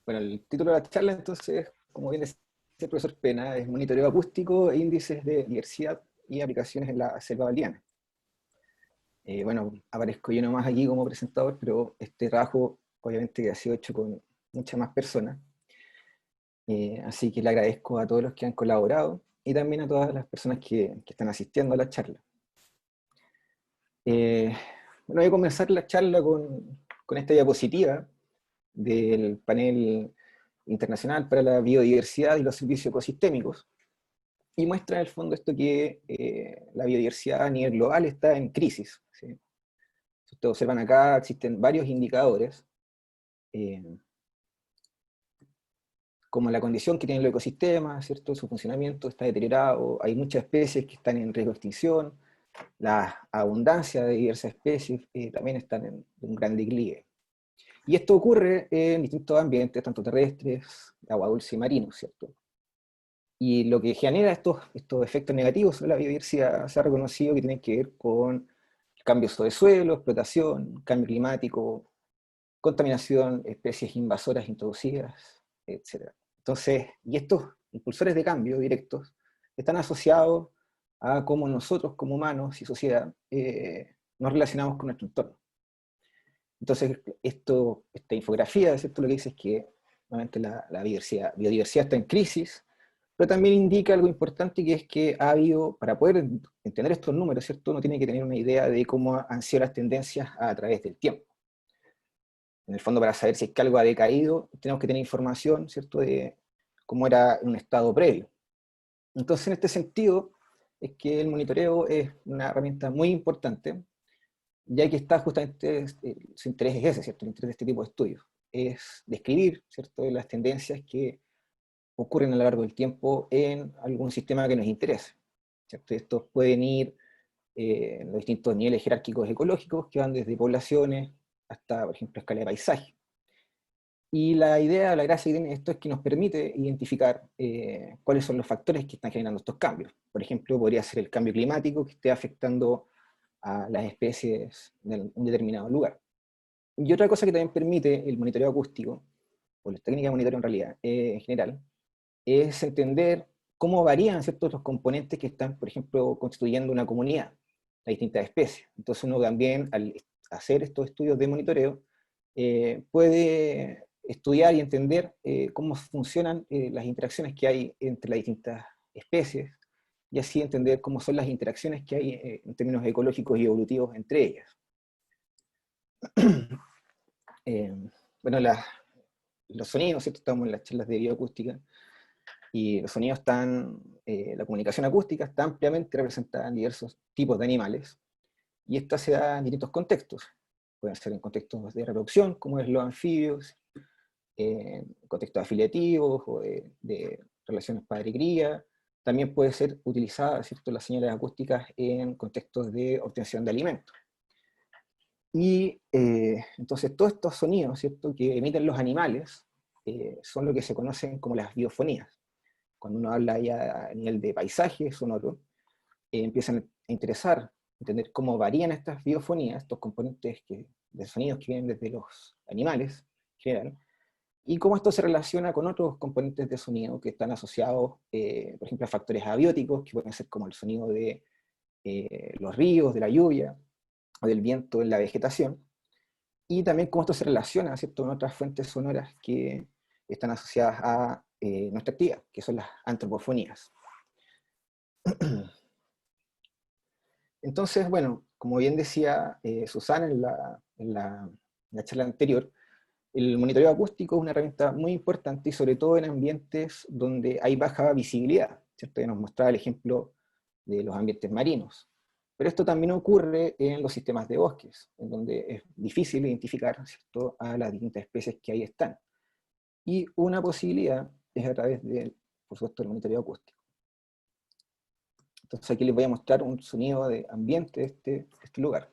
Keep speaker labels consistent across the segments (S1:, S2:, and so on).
S1: Bueno, el título de la charla, entonces, como bien decía el profesor Pena, es Monitoreo acústico e índices de diversidad y aplicaciones en la selva valdiviana. Bueno, aparezco yo nomás aquí como presentador, pero este trabajo obviamente que ha sido hecho con muchas más personas, así que le agradezco a todos los que han colaborado y también a todas las personas que están asistiendo a la charla. Bueno, voy a comenzar la charla con esta diapositiva del panel internacional para la biodiversidad y los servicios ecosistémicos, y muestra en el fondo esto que la biodiversidad a nivel global está en crisis, ¿sí? Si ustedes observan acá, existen varios indicadores, eh, como la condición que tiene el ecosistema, ¿cierto? Su funcionamiento está deteriorado, hay muchas especies que están en riesgo de extinción, la abundancia de diversas especies también están en un gran declive. Y esto ocurre en distintos ambientes, tanto terrestres, agua dulce y marinos, ¿cierto? Y lo que genera estos efectos negativos sobre la biodiversidad se ha reconocido que tienen que ver con cambios de suelo, explotación, cambio climático, contaminación, especies invasoras introducidas, etc. Entonces, y estos impulsores de cambio directos están asociados a cómo nosotros como humanos y sociedad nos relacionamos con nuestro entorno. Entonces, esta infografía, ¿cierto? Lo que dice es que nuevamente la biodiversidad está en crisis, pero también indica algo importante, que es que ha habido, para poder entender estos números, ¿cierto? Uno tiene que tener una idea de cómo han sido las tendencias a través del tiempo. En el fondo, para saber si es que algo ha decaído, tenemos que tener información, ¿cierto?, de cómo era un estado previo. Entonces, en este sentido, es que el monitoreo es una herramienta muy importante, ya que está justamente, su interés es ese, ¿cierto? El interés de este tipo de estudios es describir, ¿cierto?, las tendencias que ocurren a lo largo del tiempo en algún sistema que nos interese, ¿cierto? Estos pueden ir en los distintos niveles jerárquicos ecológicos, que van desde poblaciones hasta, por ejemplo, escala de paisaje. Y la idea, la gracia que tiene esto es que nos permite identificar cuáles son los factores que están generando estos cambios. Por ejemplo, podría ser el cambio climático que esté afectando a las especies de un determinado lugar. Y otra cosa que también permite el monitoreo acústico, o las técnicas de monitoreo en realidad, en general, es entender cómo varían ciertos los componentes que están, por ejemplo, constituyendo una comunidad, las distintas especies. Entonces uno también, al hacer estos estudios de monitoreo, puede estudiar y entender cómo funcionan las interacciones que hay entre las distintas especies, y así entender cómo son las interacciones que hay en términos ecológicos y evolutivos entre ellas. Eh, bueno, los sonidos, ¿cierto? Estamos en las charlas de bioacústica, y los sonidos están, la comunicación acústica está ampliamente representada en diversos tipos de animales, y esta se da en distintos contextos. Pueden ser en contextos de reproducción, como es los anfibios, en contextos afiliativos o de relaciones padre-cría. También puede ser utilizada, ¿cierto?, las señales acústicas en contextos de obtención de alimentos. Y entonces todos estos sonidos, ¿cierto?, que emiten los animales son lo que se conocen como las biofonías. Cuando uno habla ya a nivel de paisaje sonoro, empiezan a interesar, entender cómo varían estas biofonías, estos componentes de sonidos que vienen desde los animales en general, y cómo esto se relaciona con otros componentes de sonido que están asociados, por ejemplo, a factores abióticos, que pueden ser como el sonido de los ríos, de la lluvia, o del viento en la vegetación, y también cómo esto se relaciona, ¿cierto?, con otras fuentes sonoras que están asociadas a nuestra actividad, que son las antropofonías. Entonces, bueno, como bien decía Susana en la charla anterior, el monitoreo acústico es una herramienta muy importante, y sobre todo en ambientes donde hay baja visibilidad, ¿cierto? Ya nos mostraba el ejemplo de los ambientes marinos. Pero esto también ocurre en los sistemas de bosques, en donde es difícil identificar, ¿cierto?, a las distintas especies que ahí están. Y una posibilidad es a través de, por supuesto, el monitoreo acústico. Entonces aquí les voy a mostrar un sonido de ambiente de este lugar.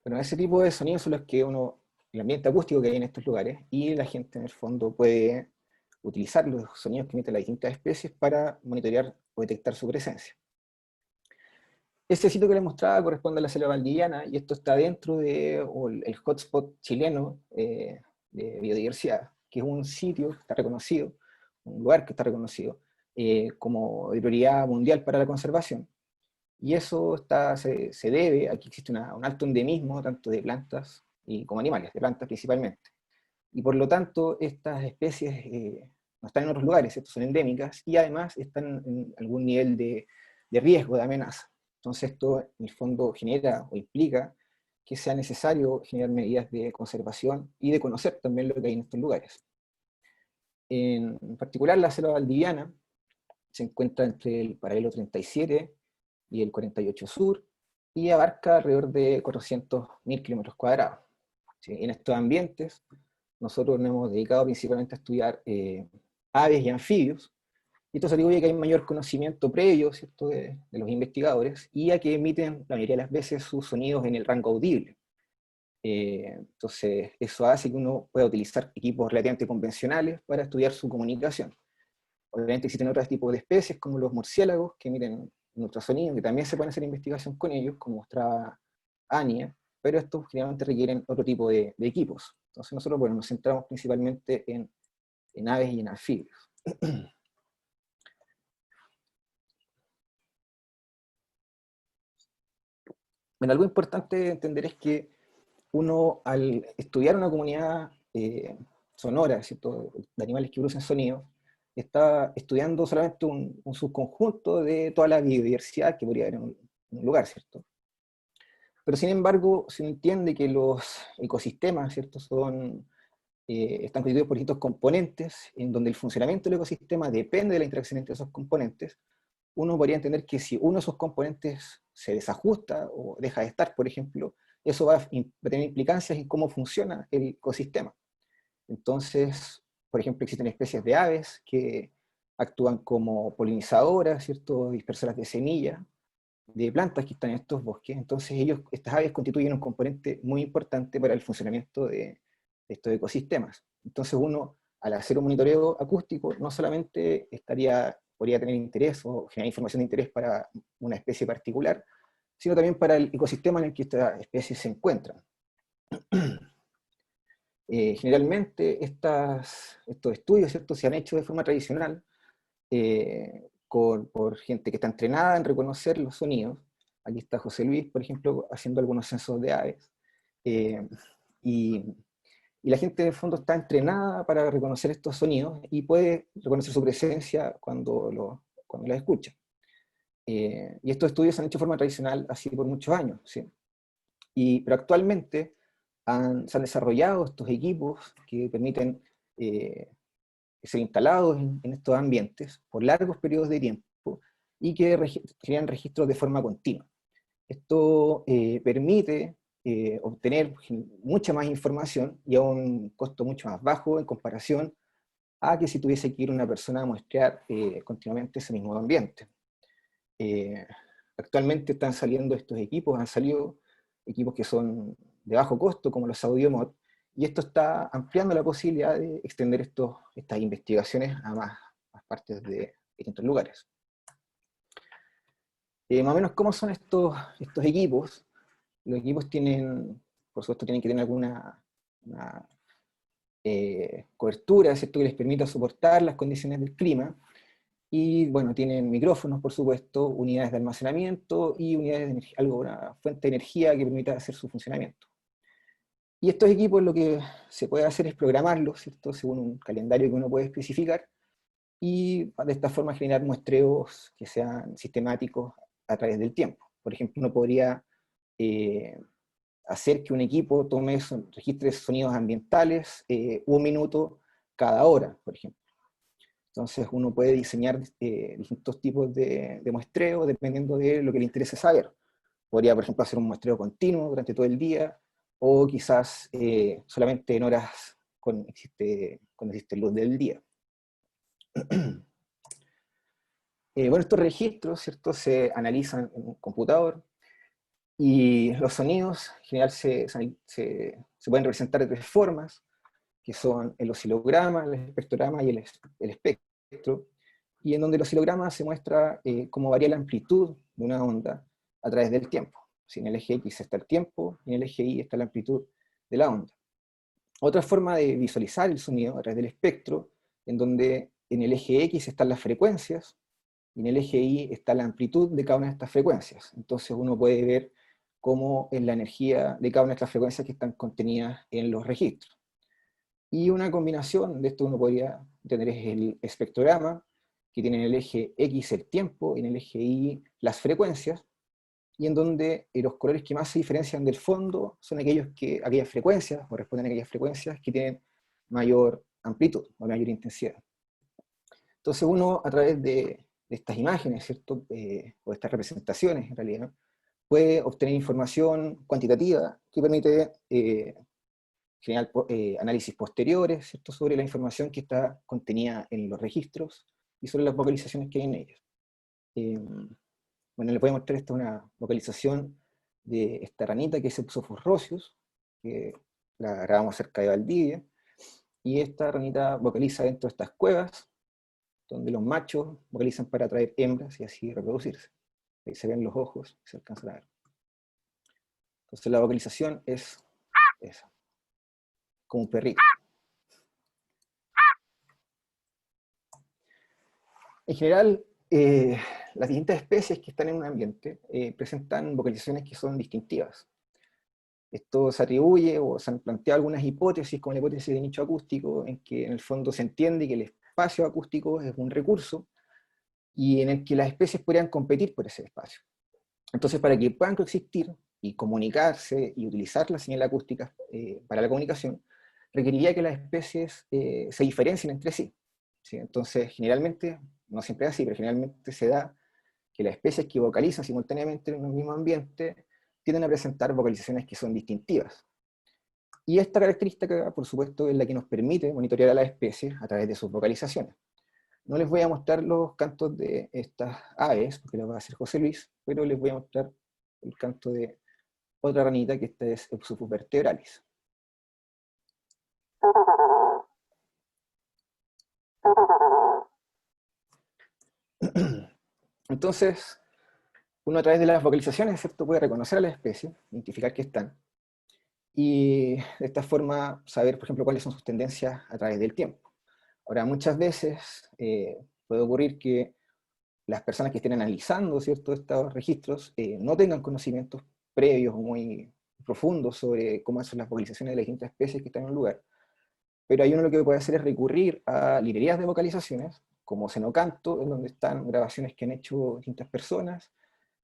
S1: Bueno, ese tipo de sonidos son los que uno el ambiente acústico que hay en estos lugares, y la gente en el fondo puede utilizar los sonidos que emiten las distintas especies para monitorear o detectar su presencia. Este sitio que les mostraba corresponde a la selva valdiviana, y esto está dentro de el hotspot chileno de biodiversidad, que es un sitio que está reconocido, un lugar que está reconocido como de prioridad mundial para la conservación. Y eso se debe a que existe un alto endemismo tanto de plantas como animales, de plantas principalmente. Y por lo tanto, estas especies no están en otros lugares, estos son endémicas, y además están en algún nivel de riesgo, de amenaza. Entonces esto en el fondo genera o implica que sea necesario generar medidas de conservación y de conocer también lo que hay en estos lugares. En particular, la selva valdiviana se encuentra entre el paralelo 37 y el 48 sur, y abarca alrededor de 400.000 kilómetros cuadrados. ¿Sí? En estos ambientes, nosotros nos hemos dedicado principalmente a estudiar aves y anfibios, y esto se atribuye a que hay mayor conocimiento previo, ¿cierto?, de los investigadores, y a que emiten la mayoría de las veces sus sonidos en el rango audible. Entonces, eso hace que uno pueda utilizar equipos relativamente convencionales para estudiar su comunicación. Obviamente existen otros tipos de especies, como los murciélagos, que emiten un ultrasonido, que también se puede hacer investigación con ellos, como mostraba Ania, pero estos generalmente requieren otro tipo de equipos. Entonces nosotros, bueno, nos centramos principalmente en aves y en anfibios. Bueno, algo importante de entender es que uno, al estudiar una comunidad sonora, ¿cierto?, de animales que producen sonido, está estudiando solamente un subconjunto de toda la biodiversidad que podría haber en un lugar, ¿cierto? Pero sin embargo, se entiende que los ecosistemas, ¿cierto?, están constituidos por distintos componentes, en donde el funcionamiento del ecosistema depende de la interacción entre esos componentes. Uno podría entender que si uno de esos componentes se desajusta o deja de estar, por ejemplo, eso va a tener implicancias en cómo funciona el ecosistema. Entonces, por ejemplo, existen especies de aves que actúan como polinizadoras, ¿cierto?, dispersoras de semillas, de plantas que están en estos bosques. Entonces estas aves constituyen un componente muy importante para el funcionamiento de estos ecosistemas. Entonces uno, al hacer un monitoreo acústico, no solamente podría tener interés o generar información de interés para una especie particular, sino también para el ecosistema en el que estas especies se encuentran. Generalmente estos estudios, ¿cierto?, se han hecho de forma tradicional, por gente que está entrenada en reconocer los sonidos. Aquí está José Luis, por ejemplo, haciendo algunos censos de aves. Eh, y, y la gente en el fondo está entrenada para reconocer estos sonidos y puede reconocer su presencia cuando la escucha. Y estos estudios se han hecho de forma tradicional así por muchos años, ¿sí? Pero actualmente se han desarrollado estos equipos que permiten ser instalados en estos ambientes por largos periodos de tiempo y que generan registros de forma continua. Esto permite obtener mucha más información y a un costo mucho más bajo en comparación a que si tuviese que ir una persona a muestrear continuamente ese mismo ambiente. Actualmente están saliendo estos equipos, han salido equipos que son de bajo costo, como los AudioMod, y esto está ampliando la posibilidad de extender estas investigaciones a más partes de distintos lugares. Más o menos, ¿cómo son estos equipos? Los equipos tienen, por supuesto, tienen que tener alguna cobertura, ¿cierto?, que les permita soportar las condiciones del clima. Y bueno, tienen micrófonos, por supuesto, unidades de almacenamiento y unidades de energía, una fuente de energía que permita hacer su funcionamiento. Y estos equipos lo que se puede hacer es programarlos, ¿cierto?, según un calendario que uno puede especificar, y de esta forma generar muestreos que sean sistemáticos a través del tiempo. Por ejemplo, uno podría hacer que un equipo registre sonidos ambientales 1 minuto cada hora, por ejemplo. Entonces uno puede diseñar distintos tipos de muestreo dependiendo de lo que le interese saber. Podría, por ejemplo, hacer un muestreo continuo durante todo el día, o quizás solamente en horas cuando existe luz del día. Bueno, estos registros, ¿cierto?, se analizan en un computador, y los sonidos en general se se pueden representar de 3 formas, que son el oscilograma, el espectrograma y el espectro, y en donde el oscilograma se muestra cómo varía la amplitud de una onda a través del tiempo. Si en el eje X está el tiempo, y en el eje Y está la amplitud de la onda. Otra forma de visualizar el sonido a través del espectro, en donde en el eje X están las frecuencias, y en el eje Y está la amplitud de cada una de estas frecuencias. Entonces uno puede ver cómo es la energía de cada una de estas frecuencias que están contenidas en los registros. Y una combinación de esto uno podría tener es el espectrograma, que tiene en el eje X el tiempo, y en el eje Y las frecuencias, y en donde los colores que más se diferencian del fondo son aquellas frecuencias, corresponden a aquellas frecuencias que tienen mayor amplitud o mayor intensidad. Entonces uno, a través de estas imágenes, ¿cierto? O estas representaciones, en realidad, puede obtener información cuantitativa que permite generar análisis posteriores, ¿cierto? Sobre la información que está contenida en los registros y sobre las vocalizaciones que hay en ellos. Bueno, les voy a mostrar esta una vocalización de esta ranita que es Euopsophus rosius, que la grabamos cerca de Valdivia, y esta ranita vocaliza dentro de estas cuevas, donde los machos vocalizan para atraer hembras y así reproducirse. Ahí se ven los ojos, se alcanza a ver. Entonces la vocalización es esa, como un perrito. En general, las distintas especies que están en un ambiente presentan vocalizaciones que son distintivas. Esto se atribuye o se han planteado algunas hipótesis, como la hipótesis de nicho acústico, en que en el fondo se entiende que el espacio acústico es un recurso y en el que las especies podrían competir por ese espacio. Entonces, para que puedan coexistir y comunicarse y utilizar la señal acústica para la comunicación, requeriría que las especies se diferencien entre sí. ¿Sí? Entonces, generalmente, no siempre es así, pero generalmente se da que las especies que vocalizan simultáneamente en un mismo ambiente tienden a presentar vocalizaciones que son distintivas. Y esta característica, por supuesto, es la que nos permite monitorear a las especies a través de sus vocalizaciones. No les voy a mostrar los cantos de estas aves, porque lo va a hacer José Luis, pero les voy a mostrar el canto de otra ranita, que esta es Euopsophus vertebralis. Entonces, uno a través de las vocalizaciones, ¿cierto?, puede reconocer a las especies, identificar que están, y de esta forma saber, por ejemplo, cuáles son sus tendencias a través del tiempo. Ahora, muchas veces puede ocurrir que las personas que estén analizando, ¿cierto?, estos registros no tengan conocimientos previos o muy profundos sobre cómo son las vocalizaciones de las distintas especies que están en un lugar, pero ahí uno lo que puede hacer es recurrir a librerías de vocalizaciones, como Senocanto, en donde están grabaciones que han hecho distintas personas,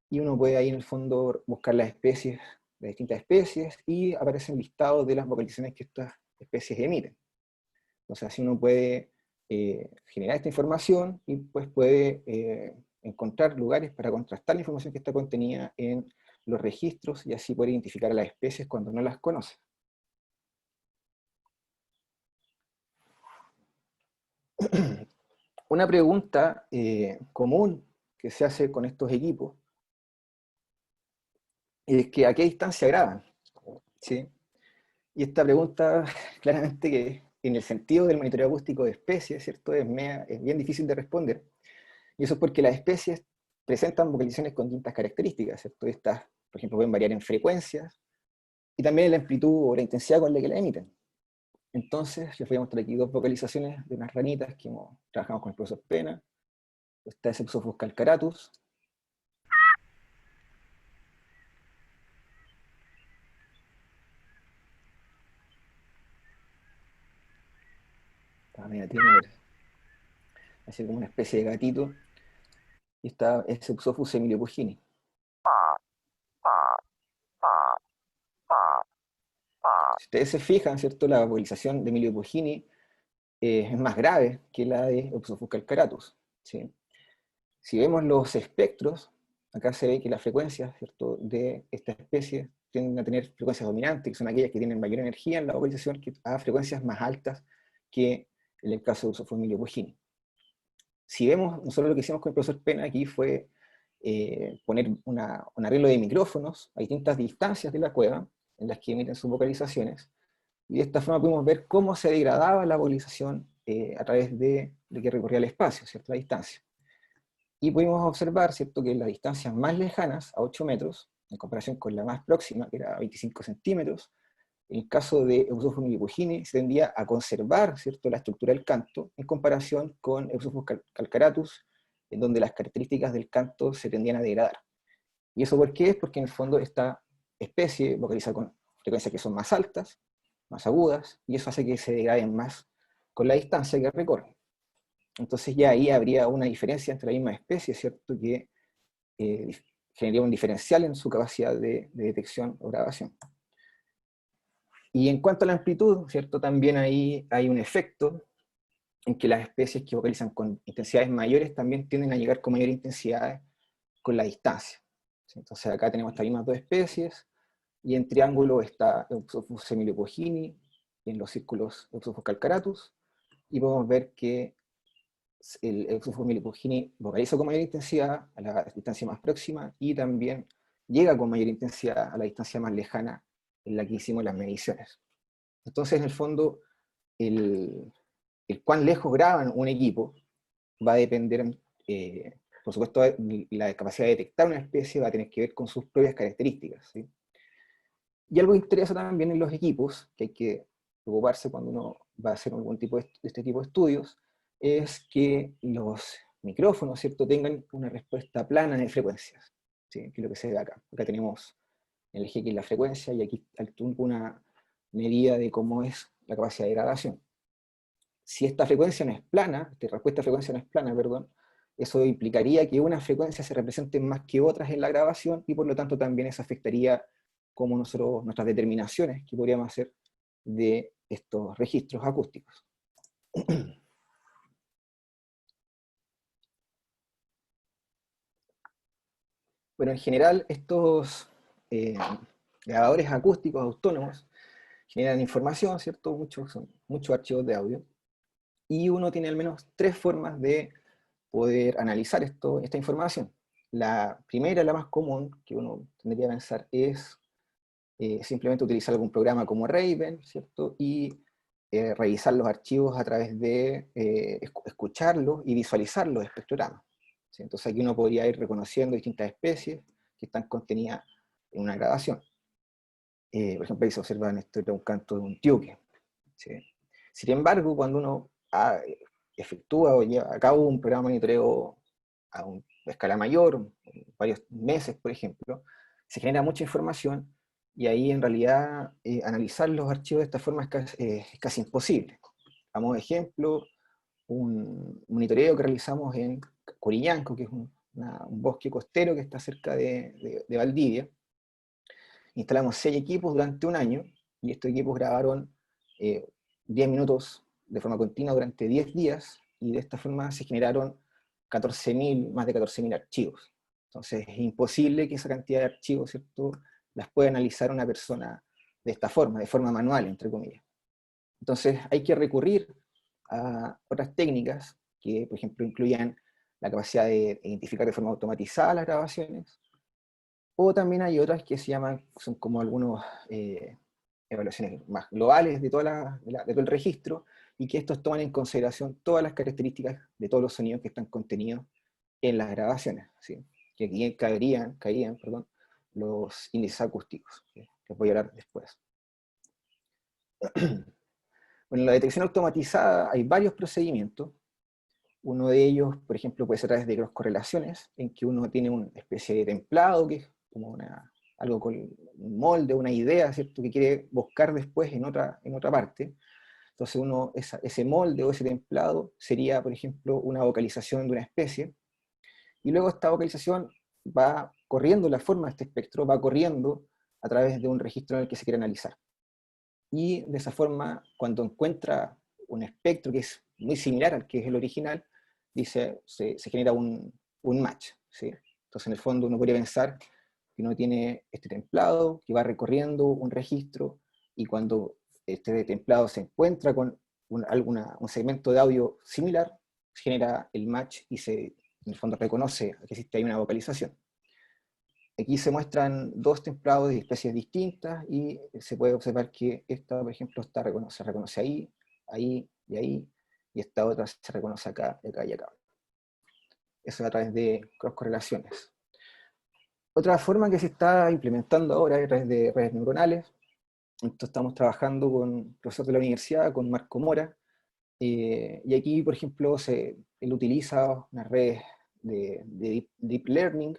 S1: y uno puede ahí en el fondo buscar las especies, las distintas especies, y aparecen listados de las vocalizaciones que estas especies emiten. Entonces así uno puede generar esta información y pues puede encontrar lugares para contrastar la información que está contenida en los registros y así poder identificar a las especies cuando no las conoce. Una pregunta común que se hace con estos equipos es que a qué distancia graban, ¿sí? Y esta pregunta, claramente que en el sentido del monitoreo acústico de especies, ¿cierto?, es bien difícil de responder. Y eso es porque las especies presentan vocalizaciones con distintas características, ¿cierto? Estas, por ejemplo, pueden variar en frecuencias y también en la amplitud o la intensidad con la que la emiten. Entonces, les voy a mostrar aquí dos vocalizaciones de unas ranitas que trabajamos con el profesor Pena. Esta es Euopsophus calcaratus. Esta media tiene así como una especie de gatito. Y esta es Euopsophus emiliopugini. Si ustedes se fijan, ¿cierto?, la vocalización de emiliopugini es más grave que la de Euopsophus calcaratus, ¿sí? Si vemos los espectros, acá se ve que las frecuencias, ¿cierto?, de esta especie tienden a tener frecuencias dominantes, que son aquellas que tienen mayor energía en la vocalización, a frecuencias más altas que en el caso de Euopsophus emiliopugini. Si vemos, nosotros lo que hicimos con el profesor Pena aquí fue poner un arreglo de micrófonos a distintas distancias de la cueva, en las que emiten sus vocalizaciones, Y de esta forma pudimos ver cómo se degradaba la vocalización a través de que recorría el espacio, ¿cierto? La distancia. Y pudimos observar, ¿cierto?, que en las distancias más lejanas, a 8 metros, en comparación con la más próxima, que era 25 centímetros, en el caso de Eusopus milipugini se tendía a conservar, ¿cierto?, la estructura del canto en comparación con Eusopus calcaratus, en donde las características del canto se tendían a degradar. ¿Y eso por qué? Es porque en el fondo esta especie vocaliza con frecuencias que son más altas, más agudas, y eso hace que se degraden más con la distancia que recorren. Entonces ya ahí habría una diferencia entre la misma especie, ¿cierto?, que generaría un diferencial en su capacidad de detección o grabación. Y en cuanto a la amplitud, ¿cierto?, también ahí hay un efecto en que las especies que vocalizan con intensidades mayores también tienden a llegar con mayor intensidad con la distancia. ¿Sí? Entonces acá tenemos estas mismas dos especies, y en triángulo está Eusopus semilopogini, y en los círculos Eusopus calcaratus, y podemos ver que el Eusopus milipugini vocaliza con mayor intensidad a la distancia más próxima, y también llega con mayor intensidad a la distancia más lejana en la que hicimos las mediciones. Entonces, en el fondo, el cuán lejos graban un equipo va a depender, por supuesto, la capacidad de detectar una especie va a tener que ver con sus propias características, ¿sí? Y algo que interesa también en los equipos, que hay que preocuparse cuando uno va a hacer algún tipo de este tipo de estudios, es que los micrófonos, ¿cierto?, tengan una respuesta plana de frecuencias, ¿sí?, que es lo que se ve acá. Acá tenemos el eje que es la frecuencia, y aquí una medida de cómo es la capacidad de grabación. Si esta frecuencia no es plana, esta respuesta de frecuencia no es plana, perdón, eso implicaría que unas frecuencias se representen más que otras en la grabación, y por lo tanto también eso afectaría como nuestras determinaciones que podríamos hacer de estos registros acústicos. Bueno, en general estos grabadores acústicos autónomos generan información, ¿cierto? Son muchos archivos de audio, y uno tiene al menos tres formas de poder analizar esta información. La primera, la más común, que uno tendría que pensar, es simplemente utilizar algún programa como Raven, ¿cierto? Y revisar los archivos a través de escucharlos y visualizar los espectrogramas, ¿sí? Entonces aquí uno podría ir reconociendo distintas especies que están contenidas en una grabación. Por ejemplo, ahí se observa en esto un canto de un tiuque, ¿sí? Sin embargo, cuando uno efectúa o lleva a cabo un programa de monitoreo a una escala mayor, varios meses, por ejemplo, se genera mucha información, y ahí en realidad analizar los archivos de esta forma es casi imposible. Vamos, ejemplo, un monitoreo que realizamos en Coriñanco, que es un bosque costero que está cerca de Valdivia. Instalamos 6 equipos durante un año, y estos equipos grabaron 10 minutos de forma continua durante 10 días, y de esta forma se generaron más de 14.000 archivos. Entonces es imposible que esa cantidad de archivos, ¿cierto?, las pueda analizar una persona de esta forma, de forma manual, entre comillas. Entonces hay que recurrir a otras técnicas que, por ejemplo, incluyan la capacidad de identificar de forma automatizada las grabaciones, o también hay otras que se llaman, son como algunos evaluaciones más globales de todo el registro, y que estos toman en consideración todas las características de todos los sonidos que están contenidos en las grabaciones, ¿sí? Que aquí caerían los índices acústicos, ¿sí?, que voy a hablar después. Bueno, en la detección automatizada hay varios procedimientos. Uno de ellos, por ejemplo, puede ser a través de cross-correlaciones, en que uno tiene una especie de templado, que es como algo con un molde, una idea, ¿cierto?, que quiere buscar después en otra parte. Entonces ese molde o ese templado sería, por ejemplo, una vocalización de una especie, y luego esta vocalización va corriendo, la forma de este espectro va corriendo a través de un registro en el que se quiere analizar. Y de esa forma, cuando encuentra un espectro que es muy similar al que es el original, se genera un match, ¿sí? Entonces en el fondo uno podría pensar que uno tiene este templado que va recorriendo un registro, y cuando este templado se encuentra con un segmento de audio similar, se genera el match y en el fondo reconoce que existe ahí una vocalización. Aquí se muestran dos templados de especies distintas y se puede observar que esta, por ejemplo, se reconoce ahí, ahí y ahí, y esta otra se reconoce acá, y acá y acá. Eso a través de cross-correlaciones. Otra forma que se está implementando ahora es a través de redes neuronales. Entonces estamos trabajando con profesores de la universidad, con Marco Mora, y aquí, por ejemplo, él utiliza unas redes de deep learning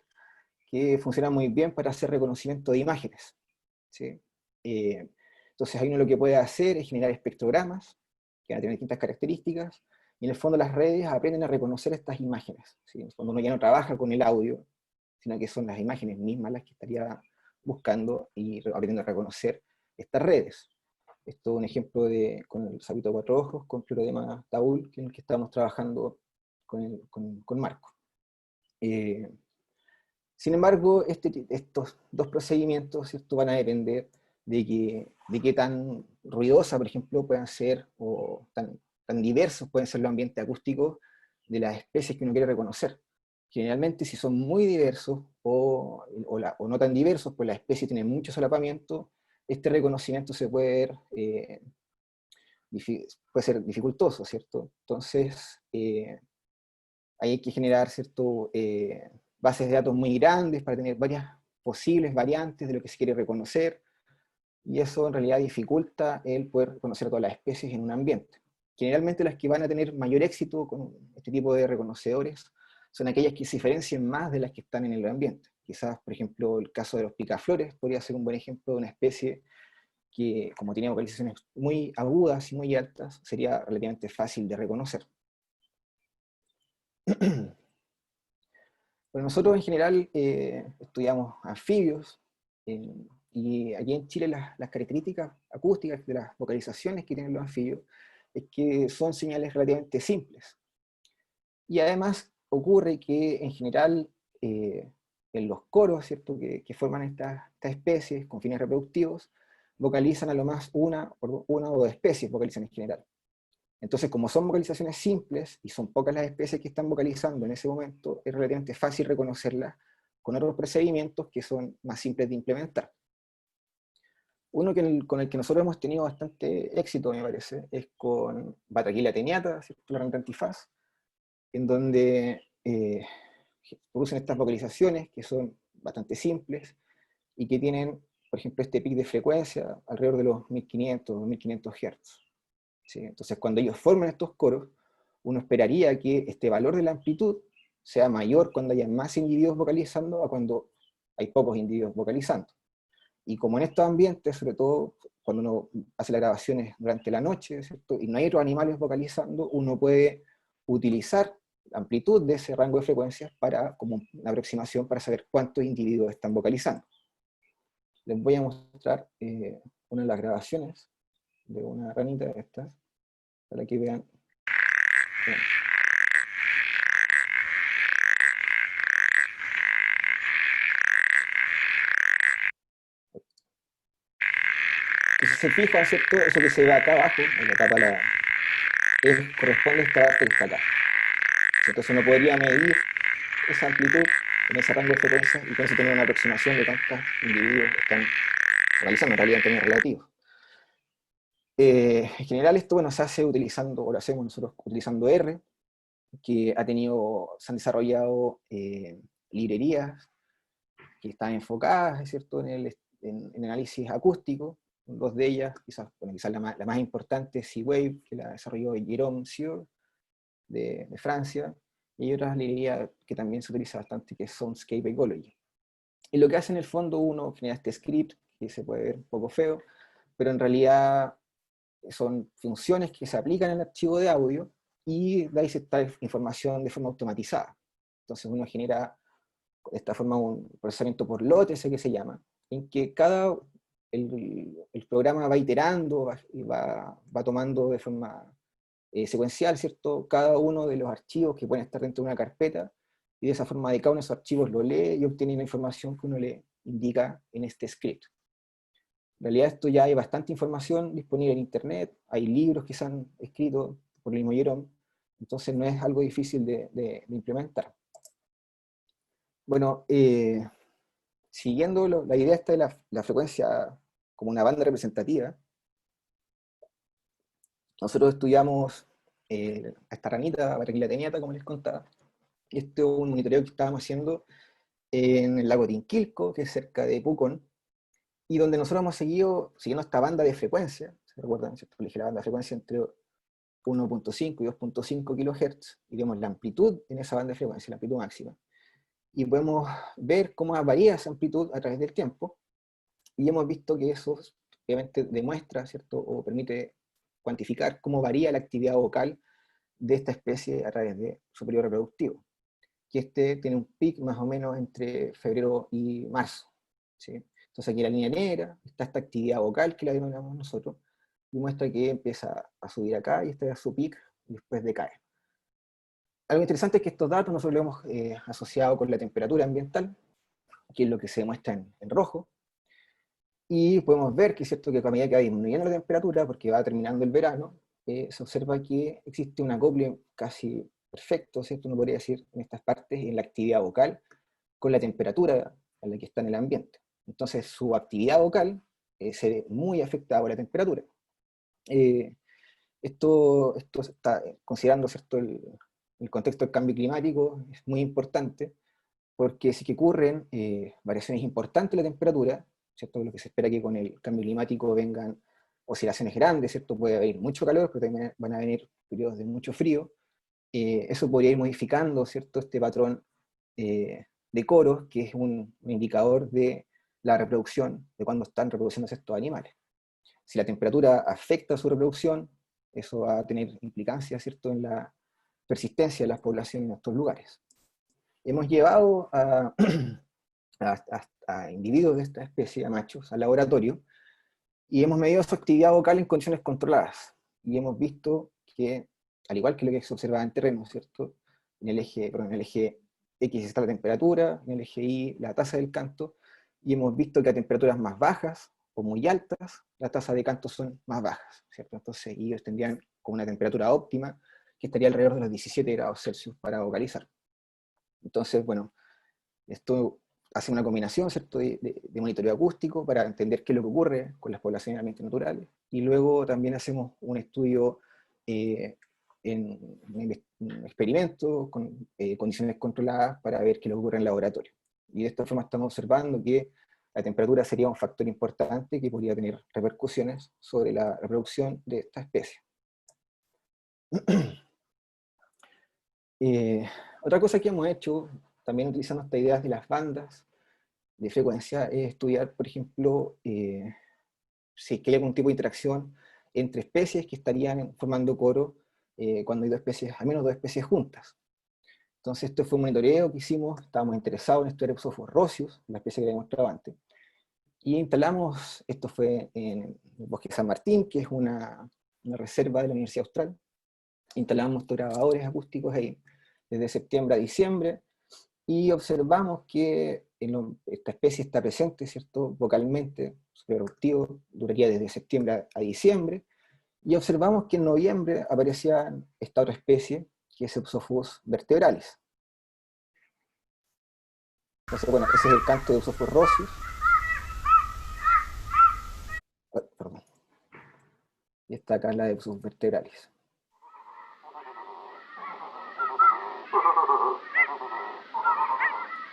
S1: que funcionan muy bien para hacer reconocimiento de imágenes, ¿sí? Entonces ahí uno lo que puede hacer es generar espectrogramas, que van a tener distintas características, y en el fondo las redes aprenden a reconocer estas imágenes, ¿sí? En el fondo uno ya no trabaja con el audio, sino que son las imágenes mismas las que estaría buscando y aprendiendo a reconocer estas redes. Esto es un ejemplo con el sapito de cuatro ojos, con Pleurodema taul, en el que estamos trabajando con Marco. Sin embargo, estos dos procedimientos, ¿cierto?, van a depender de qué tan ruidosa, por ejemplo, puedan ser, o tan diversos pueden ser los ambientes acústicos de las especies que uno quiere reconocer. Generalmente, si son muy diversos o no tan diversos, pues la especie tiene mucho solapamiento, este reconocimiento se puede ver, puede ser dificultoso, ¿cierto? Entonces, ahí hay que generar, ¿cierto?, bases de datos muy grandes para tener varias posibles variantes de lo que se quiere reconocer, y eso en realidad dificulta el poder reconocer todas las especies en un ambiente. Generalmente las que van a tener mayor éxito con este tipo de reconocedores son aquellas que se diferencian más de las que están en el ambiente. Quizás, por ejemplo, el caso de los picaflores podría ser un buen ejemplo de una especie que, como tiene vocalizaciones muy agudas y muy altas, sería relativamente fácil de reconocer. Bueno, nosotros en general estudiamos anfibios, y aquí en Chile las características acústicas de las vocalizaciones que tienen los anfibios es que son señales relativamente simples. Y además ocurre que en general en los coros, ¿cierto?, que forman estas especies con fines reproductivos, vocalizan a lo más una o dos especies, vocalizan en general. Entonces, como son vocalizaciones simples, y son pocas las especies que están vocalizando en ese momento, es relativamente fácil reconocerlas con otros procedimientos que son más simples de implementar. Uno con el que nosotros hemos tenido bastante éxito, me parece, es con Batrachila ateniata, ¿cierto?, la rana antifaz, en donde producen estas vocalizaciones que son bastante simples y que tienen, por ejemplo, este pic de frecuencia alrededor de los 1500 o 1500 Hz. ¿Sí? Entonces, cuando ellos forman estos coros, uno esperaría que este valor de la amplitud sea mayor cuando haya más individuos vocalizando a cuando hay pocos individuos vocalizando. Y como en estos ambientes, sobre todo cuando uno hace las grabaciones durante la noche, ¿cierto?, y no hay otros animales vocalizando, uno puede utilizar la amplitud de ese rango de frecuencias como una aproximación para saber cuántos individuos están vocalizando. Les voy a mostrar una de las grabaciones de una ranita de estas, para que vean. Entonces se fija, ¿cierto? Eso que se ve acá abajo, en la tapa, corresponde a esta parte que está acá. Entonces uno podría medir esa amplitud en ese rango de frecuencias y con eso tener una aproximación de cuántos individuos están realizando en realidad en términos relativos. En general esto, bueno, se hace utilizando, o lo hacemos nosotros utilizando R, que se han desarrollado librerías que están enfocadas, ¿cierto?, en análisis acústico. Dos de ellas, quizás la más importante es C-Wave, que la desarrolló Jérôme Sieur, de Francia, y hay otras librerías que también se utiliza bastante, que es Soundscape Ecology. Y lo que hace en el fondo, uno genera este script, que se puede ver un poco feo, pero en realidad son funciones que se aplican en el archivo de audio, y de ahí se extrae información de forma automatizada. Entonces uno genera de esta forma un procesamiento por lotes, que se llama, en que el programa va iterando y va tomando de forma secuencial, ¿cierto?, cada uno de los archivos que pueden estar dentro de una carpeta, y de esa forma de cada uno de esos archivos lo lee y obtiene la información que uno le indica en este script. En realidad esto ya hay bastante información disponible en internet, hay libros que se han escrito por el mismo Jérôme, entonces no es algo difícil de implementar. Bueno, siguiendo la idea esta de la frecuencia como una banda representativa, nosotros estudiamos a esta ranita, Barquilla como les contaba, y este es un monitoreo que estábamos haciendo en el lago Tinquilco, que es cerca de Pucón, y donde nosotros hemos seguido siguiendo esta banda de frecuencia, ¿se recuerdan? ¿Cierto? Elegí la banda de frecuencia entre 1.5 y 2.5 kHz, y vemos la amplitud en esa banda de frecuencia, la amplitud máxima. Y podemos ver cómo varía esa amplitud a través del tiempo, y hemos visto que eso obviamente demuestra, ¿cierto? O permite cuantificar cómo varía la actividad vocal de esta especie a través de su periodo reproductivo, que este tiene un pic más o menos entre febrero y marzo, ¿sí? Entonces aquí la línea negra está esta actividad vocal que la denominamos nosotros, y muestra que empieza a subir acá, y este es su pic, y después decae. Algo interesante es que estos datos nosotros los hemos asociado con la temperatura ambiental, que es lo que se muestra en rojo, y podemos ver que es cierto que a medida que va disminuyendo la temperatura, porque va terminando el verano, se observa que existe un acople casi perfecto, ¿cierto? Uno podría decir, en estas partes, en la actividad vocal, con la temperatura en la que está en el ambiente. Entonces su actividad vocal se ve muy afectada por la temperatura. Esto está considerando, ¿cierto? El contexto del cambio climático, es muy importante, porque sí que ocurren variaciones importantes en la temperatura, ¿cierto? Lo que se espera que con el cambio climático vengan oscilaciones grandes, ¿cierto? Puede haber mucho calor, pero también van a venir periodos de mucho frío. Eso podría ir modificando, ¿cierto? Este patrón de coros, que es un indicador de la reproducción, de cuando están reproduciéndose estos animales. Si la temperatura afecta su reproducción, eso va a tener implicancias, ¿cierto?, en la persistencia de las poblaciones en estos lugares. Hemos llevado a individuos de esta especie, a machos, al laboratorio, y hemos medido su actividad vocal en condiciones controladas. Y hemos visto que, al igual que lo que se observaba en terreno, ¿cierto? En el eje X está la temperatura, en el eje Y la tasa del canto, y hemos visto que a temperaturas más bajas o muy altas, las tasas de canto son más bajas, ¿cierto? Entonces ellos tendrían como una temperatura óptima que estaría alrededor de los 17 grados Celsius para vocalizar. Entonces, bueno, esto hace una combinación, ¿cierto?, de monitoreo acústico para entender qué es lo que ocurre con las poblaciones en ambientes naturales, y luego también hacemos un estudio en un experimento con condiciones controladas para ver qué es lo que ocurre en el laboratorio. Y de esta forma estamos observando que la temperatura sería un factor importante que podría tener repercusiones sobre la reproducción de esta especie. Otra cosa que hemos hecho, también utilizando estas ideas de las bandas de frecuencia, es estudiar, por ejemplo, si es que hay algún tipo de interacción entre especies que estarían formando coro cuando hay dos especies, al menos dos especies juntas. Entonces esto fue un monitoreo que hicimos, estábamos interesados en estudiar Psophorus roscius, la especie que había mostrado antes, y instalamos, esto fue en el Bosque de San Martín, que es una reserva de la Universidad Austral. Instalamos estos grabadores acústicos ahí desde septiembre a diciembre, y observamos que esta especie está presente, ¿cierto?, vocalmente, su reproductivo duraría desde septiembre a diciembre, y observamos que en noviembre aparecía esta otra especie, que es Psophorus vertebralis. Entonces, bueno, ese es el canto de Psophorus roscius. Perdón. Y está acá la de Psophorus vertebralis.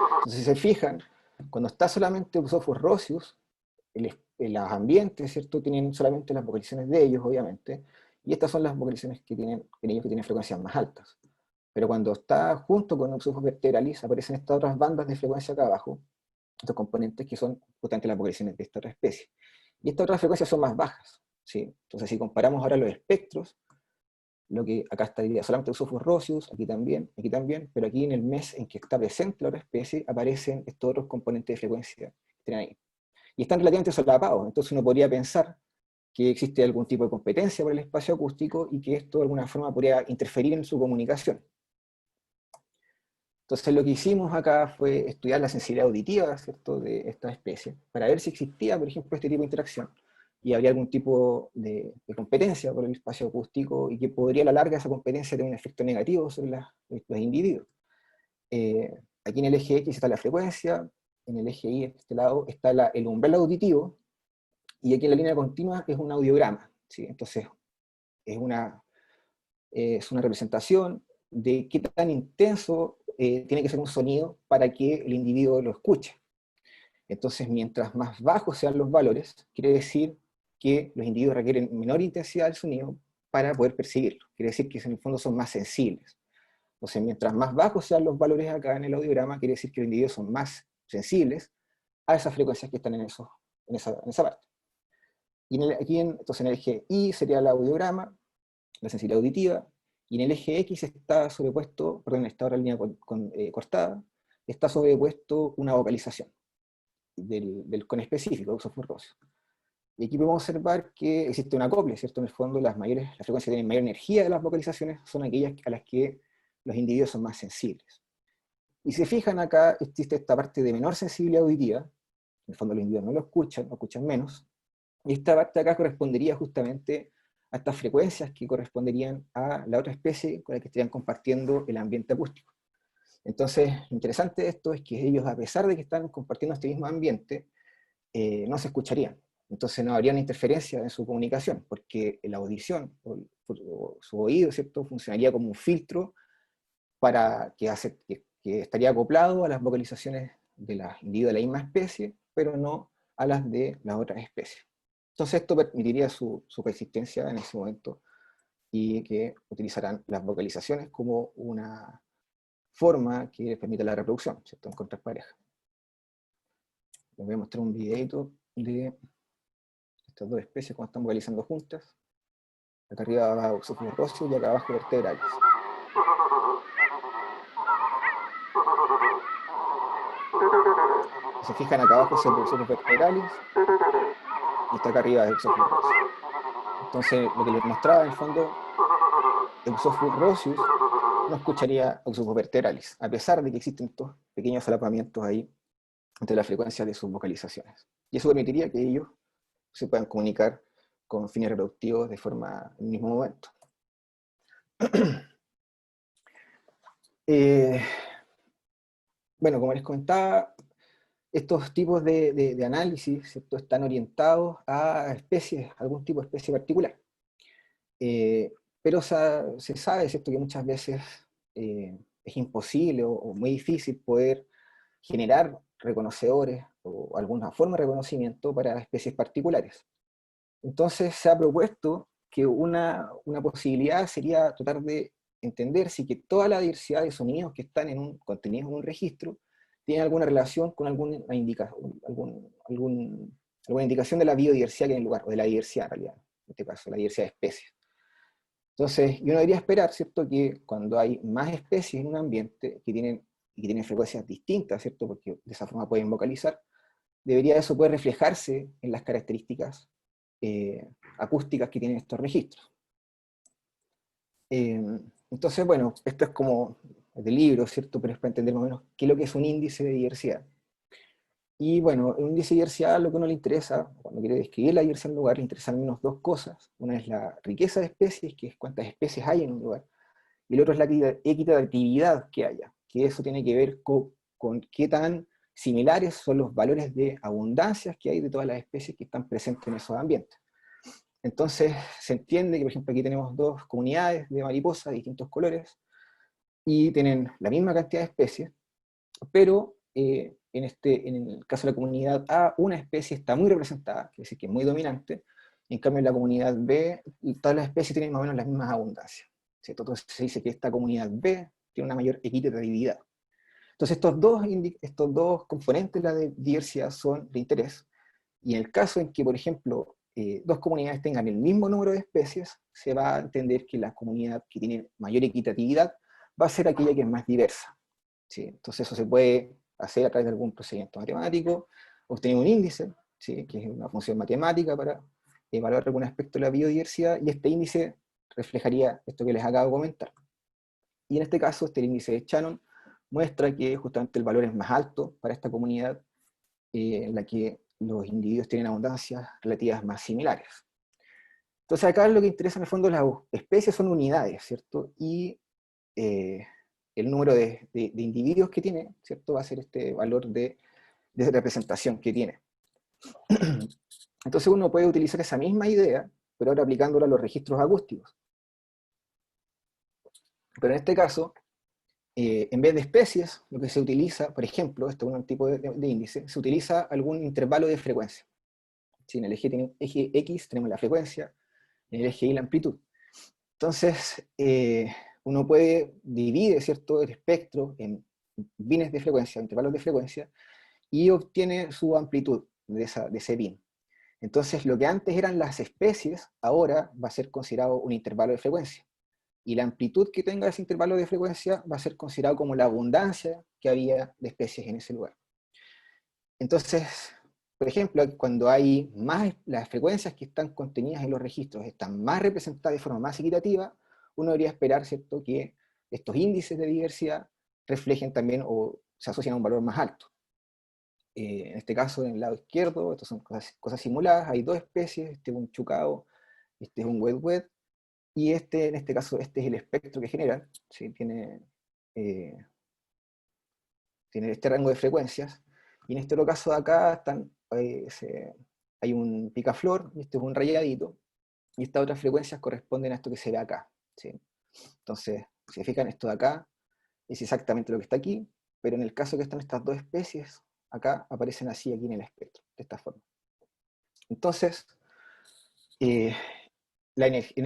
S1: Entonces, si se fijan, cuando está solamente Psophorus roscius, los ambientes, ¿cierto?, tienen solamente las vocalizaciones de ellos, obviamente, y estas son las vocalizaciones que tienen ellos, que tienen frecuencias más altas. Pero cuando está junto con Psophorus vertebralis, aparecen estas otras bandas de frecuencia acá abajo, estos componentes que son justamente las vocalizaciones de esta otra especie. Y estas otras frecuencias son más bajas, ¿sí? Entonces, si comparamos ahora los espectros, lo que acá estaría solamente Psophorus roscius, aquí también, pero aquí en el mes en que está presente la otra especie, aparecen estos otros componentes de frecuencia que tienen ahí. Y están relativamente solapados, entonces uno podría pensar que existe algún tipo de competencia por el espacio acústico y que esto de alguna forma podría interferir en su comunicación. Entonces lo que hicimos acá fue estudiar la sensibilidad auditiva, ¿cierto?, de esta especie, para ver si existía, por ejemplo, este tipo de interacción, y habría algún tipo de competencia por el espacio acústico, y que podría a la larga esa competencia tener un efecto negativo sobre los individuos. Aquí en el eje X está la frecuencia, en el eje Y, de este lado, está el umbral auditivo, y aquí en la línea continua es un audiograma, ¿sí? Entonces, es una representación de qué tan intenso tiene que ser un sonido para que el individuo lo escuche. Entonces, mientras más bajos sean los valores, quiere decir que los individuos requieren menor intensidad del sonido para poder percibirlo. Quiere decir que en el fondo son más sensibles. Entonces, mientras más bajos sean los valores acá en el audiograma, quiere decir que los individuos son más sensibles a esas frecuencias que están en esa parte. Y entonces en el eje Y sería el audiograma, la sensibilidad auditiva, y en el eje X está sobrepuesto, perdón, está ahora la línea cortada, está sobrepuesto una vocalización del conespecífico, uso furroso. Y aquí podemos observar que existe un acople, ¿cierto? En el fondo las frecuencias que tienen mayor energía de las vocalizaciones son aquellas a las que los individuos son más sensibles. Y si se fijan acá, existe esta parte de menor sensibilidad auditiva, en el fondo los individuos no lo escuchan menos, y esta parte acá correspondería justamente a estas frecuencias que corresponderían a la otra especie con la que estarían compartiendo el ambiente acústico. Entonces, lo interesante de esto es que ellos, a pesar de que están compartiendo este mismo ambiente, no se escucharían. Entonces no habría una interferencia en su comunicación, porque la audición, o su oído, ¿cierto?, funcionaría como un filtro para que estaría acoplado a las vocalizaciones de los individuos de la misma especie, pero no a las de las otras especies. Entonces esto permitiría su coexistencia en ese momento, y que utilizarán las vocalizaciones como una forma que les permita la reproducción, ¿cierto?, en contrapareja. Les voy a mostrar un videito de estas dos especies cuando están vocalizando juntas. Acá arriba va Oxopus roseus y acá abajo vertebrales. Si se fijan, acá abajo es el Oxopus vertebralis y está acá arriba es Oxopus roseus. Entonces, lo que les mostraba en el fondo, Oxopus roseus no escucharía Oxopus vertebralis, a pesar de que existen estos pequeños solapamientos ahí entre las frecuencias de sus vocalizaciones. Y eso permitiría que ellos se puedan comunicar con fines reproductivos de forma en el mismo momento. Bueno, como les comentaba, estos tipos de análisis, ¿cierto?, están orientados a especies, algún tipo de especie particular. Pero se sabe, ¿cierto?, que muchas veces es imposible o muy difícil poder generar reconocedores o alguna forma de reconocimiento para especies particulares. Entonces se ha propuesto que una posibilidad sería tratar de entender si que toda la diversidad de sonidos que están contenidos en un registro tiene alguna relación con alguna indicación de la biodiversidad que hay en el lugar, o de la diversidad en realidad, en este caso, la diversidad de especies. Entonces, yo no debería esperar, ¿cierto?, que cuando hay más especies en un ambiente que tienen frecuencias distintas, ¿cierto?, porque de esa forma pueden vocalizar, debería eso poder reflejarse en las características acústicas que tienen estos registros. Entonces, bueno, esto es como de libro, ¿cierto?, pero es para entender más o menos qué es lo que es un índice de diversidad. Y bueno, un índice de diversidad, lo que a uno le interesa, cuando quiere describir la diversidad en un lugar, le interesan al menos dos cosas. Una es la riqueza de especies, que es cuántas especies hay en un lugar, y el otro es la equitatividad que haya, que eso tiene que ver con qué tan similares son los valores de abundancias que hay de todas las especies que están presentes en esos ambientes. Entonces se entiende que, por ejemplo, aquí tenemos dos comunidades de mariposas de distintos colores, y tienen la misma cantidad de especies, pero en el caso de la comunidad A, una especie está muy representada, quiere decir que es muy dominante, en cambio en la comunidad B, todas las especies tienen más o menos las mismas abundancias, ¿cierto? Entonces se dice que esta comunidad B tiene una mayor equitatividad. Entonces estos dos componentes de la diversidad son de interés, y en el caso en que, por ejemplo, dos comunidades tengan el mismo número de especies, se va a entender que la comunidad que tiene mayor equitatividad va a ser aquella que es más diversa, ¿sí? Entonces eso se puede hacer a través de algún procedimiento matemático, obtener un índice, ¿sí?, que es una función matemática para evaluar algún aspecto de la biodiversidad, y este índice reflejaría esto que les acabo de comentar. Y en este caso, este índice de Shannon muestra que justamente el valor es más alto para esta comunidad, en la que los individuos tienen abundancias relativas más similares. Entonces acá lo que interesa en el fondo, las especies son unidades, ¿cierto? Y el número de individuos que tiene, ¿cierto?, va a ser este valor de de representación que tiene. Entonces uno puede utilizar esa misma idea, pero ahora aplicándola a los registros acústicos. Pero en este caso, en vez de especies, lo que se utiliza, por ejemplo, esto es un tipo de índice, se utiliza algún intervalo de frecuencia. Si en el eje X tenemos la frecuencia, en el eje Y la amplitud. Entonces, uno puede dividir, ¿cierto?, el espectro en bines de frecuencia, intervalos de frecuencia, y obtiene su amplitud de ese bin. Entonces, lo que antes eran las especies, ahora va a ser considerado un intervalo de frecuencia. Y la amplitud que tenga ese intervalo de frecuencia va a ser considerado como la abundancia que había de especies en ese lugar. Entonces, por ejemplo, cuando hay más, las frecuencias que están contenidas en los registros están más representadas de forma más equitativa, uno debería esperar, ¿cierto?, que estos índices de diversidad reflejen también o se asocian a un valor más alto. En este caso, en el lado izquierdo, estas son cosas simuladas, hay dos especies, este es un chucao, este es un wet-wet, y en este caso, este es el espectro que genera, ¿sí? Tiene este rango de frecuencias, y en este otro caso de acá hay un picaflor, y este es un rayadito, y estas otras frecuencias corresponden a esto que se ve acá, ¿sí? Entonces, si se fijan, esto de acá es exactamente lo que está aquí, pero en el caso que están estas dos especies, acá aparecen así aquí en el espectro, de esta forma. Entonces, en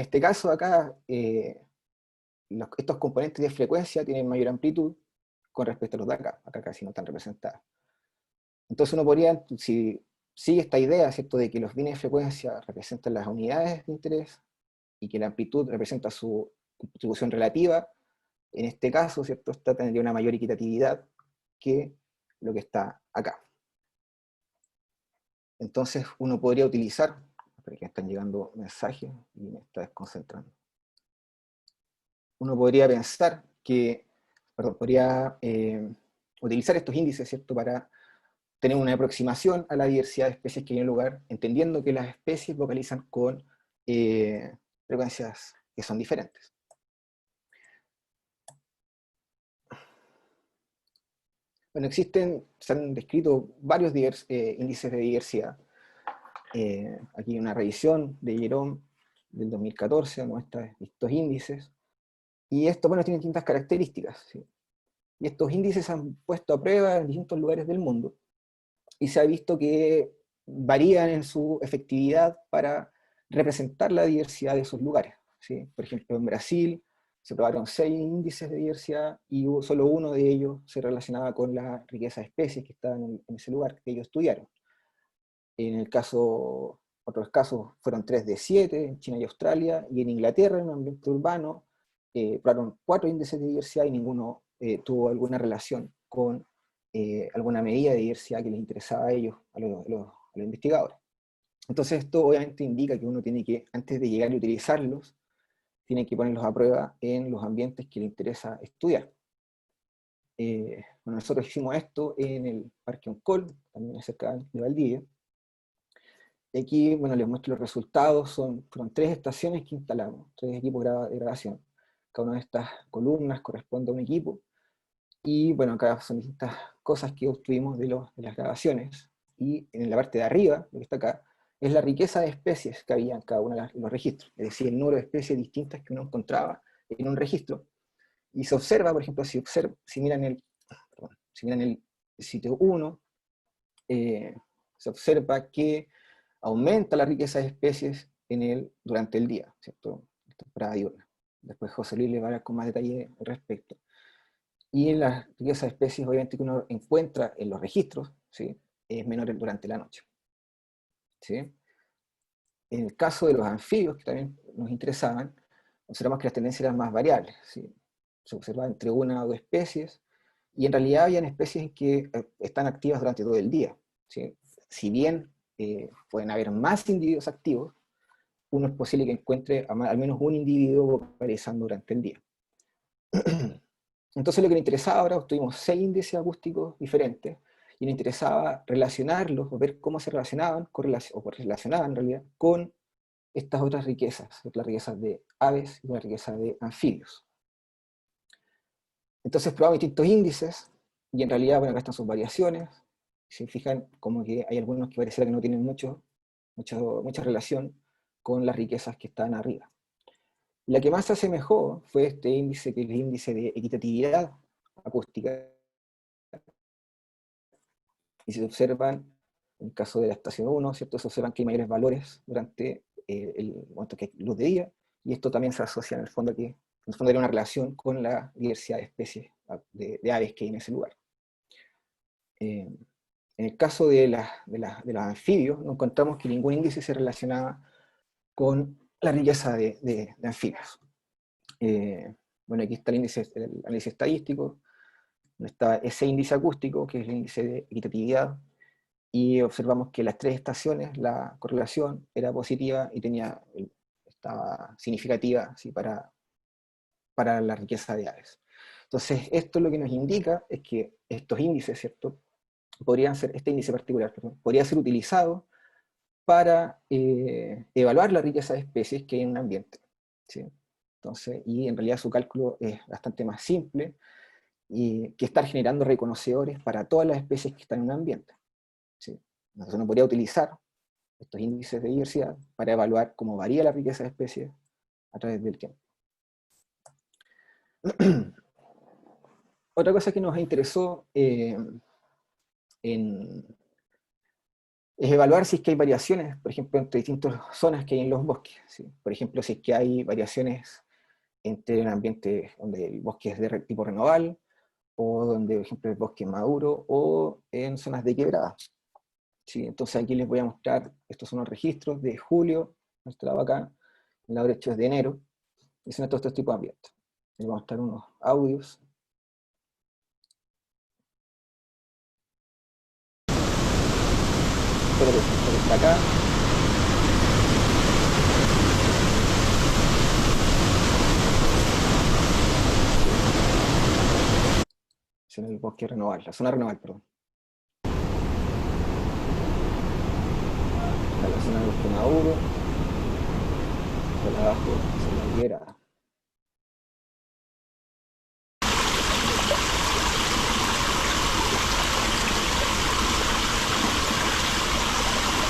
S1: este caso acá, estos componentes de frecuencia tienen mayor amplitud con respecto a los de acá casi no están representados. Entonces uno podría, si sigue esta idea, ¿cierto?, de que los bienes de frecuencia representan las unidades de interés y que la amplitud representa su distribución relativa, en este caso, ¿cierto?, esta tendría una mayor equitatividad que lo que está acá. Entonces uno podría utilizar, porque me están llegando mensajes y me está desconcentrando. Uno podría pensar que, podría utilizar estos índices, ¿cierto?, para tener una aproximación a la diversidad de especies que hay en el lugar, entendiendo que las especies vocalizan con frecuencias que son diferentes. Bueno, se han descrito varios índices de diversidad. Aquí hay una revisión de Jerome del 2014, muestra estos índices, y estos, bueno, tienen distintas características, ¿sí? Y estos índices se han puesto a prueba en distintos lugares del mundo, y se ha visto que varían en su efectividad para representar la diversidad de esos lugares, ¿sí? Por ejemplo, en Brasil se probaron 6 índices de diversidad y solo uno de ellos se relacionaba con la riqueza de especies que estaban en ese lugar que ellos estudiaron. En el caso, otros casos fueron 3 de 7 en China y Australia, y en Inglaterra, en un ambiente urbano, probaron 4 índices de diversidad y ninguno tuvo alguna relación con alguna medida de diversidad que les interesaba a ellos, a los investigadores. Entonces esto obviamente indica que uno tiene que, antes de llegar y utilizarlos, tiene que ponerlos a prueba en los ambientes que le interesa estudiar. Bueno, nosotros hicimos esto en el Parque Oncol, también cerca de Valdivia. Y aquí, bueno, les muestro los resultados, fueron 3 estaciones que instalamos, 3 equipos de grabación. Cada una de estas columnas corresponde a un equipo, y bueno, acá son distintas cosas que obtuvimos de las grabaciones, y en la parte de arriba, lo que está acá, es la riqueza de especies que había en cada uno de los registros, es decir, el número de especies distintas que uno encontraba en un registro. Y se observa, por ejemplo, si miran el sitio 1, se observa que aumenta la riqueza de especies durante el día, ¿cierto?, la temporada diurna. Después José Luis le va a dar con más detalle al respecto. Y la riqueza de especies, obviamente, que uno encuentra en los registros, ¿sí?, es menor durante la noche, ¿sí? En el caso de los anfibios, que también nos interesaban, observamos que las tendencias eran más variables, ¿sí? Se observaba entre 1 o 2 especies, y en realidad habían especies que están activas durante todo el día, ¿sí? Si bien pueden haber más individuos activos, uno es posible que encuentre al menos un individuo vocalizando durante el día. Entonces lo que nos interesaba ahora, tuvimos 6 índices acústicos diferentes, y nos interesaba relacionarlos, o ver cómo se relacionaban, relacionaban en realidad, con estas otras riquezas, las riquezas de aves y las riquezas de anfibios. Entonces probamos distintos índices, y en realidad, bueno, acá están sus variaciones. se fijan, como que hay algunos que pareciera que no tienen mucha relación con las riquezas que están arriba. La que más se asemejó fue este índice, que es el índice de equitatividad acústica. Y si se observan, en el caso de la estación 1, ¿cierto? Se observan que hay mayores valores durante el momento que hay luz de día, y esto también se asocia en el fondo que en el fondo hay una relación con la diversidad de especies de aves que hay en ese lugar. En el caso de los anfibios, no encontramos que ningún índice se relacionaba con la riqueza de anfibios. Bueno, aquí está el análisis estadístico, donde está ese índice acústico, que es el índice de equitatividad, y observamos que las 3 estaciones, la correlación era positiva y estaba significativa, ¿sí?, para la riqueza de aves. Entonces, esto lo que nos indica es que estos índices, ¿cierto?, este índice particular, perdón, podría ser utilizado para evaluar la riqueza de especies que hay en un ambiente, ¿sí? Entonces, y en realidad su cálculo es bastante más simple y que estar generando reconocedores para todas las especies que están en un ambiente, ¿sí? Entonces uno podría utilizar estos índices de diversidad para evaluar cómo varía la riqueza de especies a través del tiempo. Otra cosa que nos interesó es evaluar si es que hay variaciones, por ejemplo, entre distintas zonas que hay en los bosques, ¿sí? Por ejemplo, si es que hay variaciones entre un ambiente donde el bosque es de tipo renoval, o donde, por ejemplo, el bosque es maduro, o en zonas de quebrada. ¿Sí? Entonces aquí les voy a mostrar, estos son los registros de julio, mostrado acá, en la derecha es de enero, y son estos tipos de ambientes. Les voy a mostrar unos audios. Espero que está acá. Es en el bosque renoval, la zona renoval, perdón. Está la zona del bosque maduro, por abajo, es la higuera.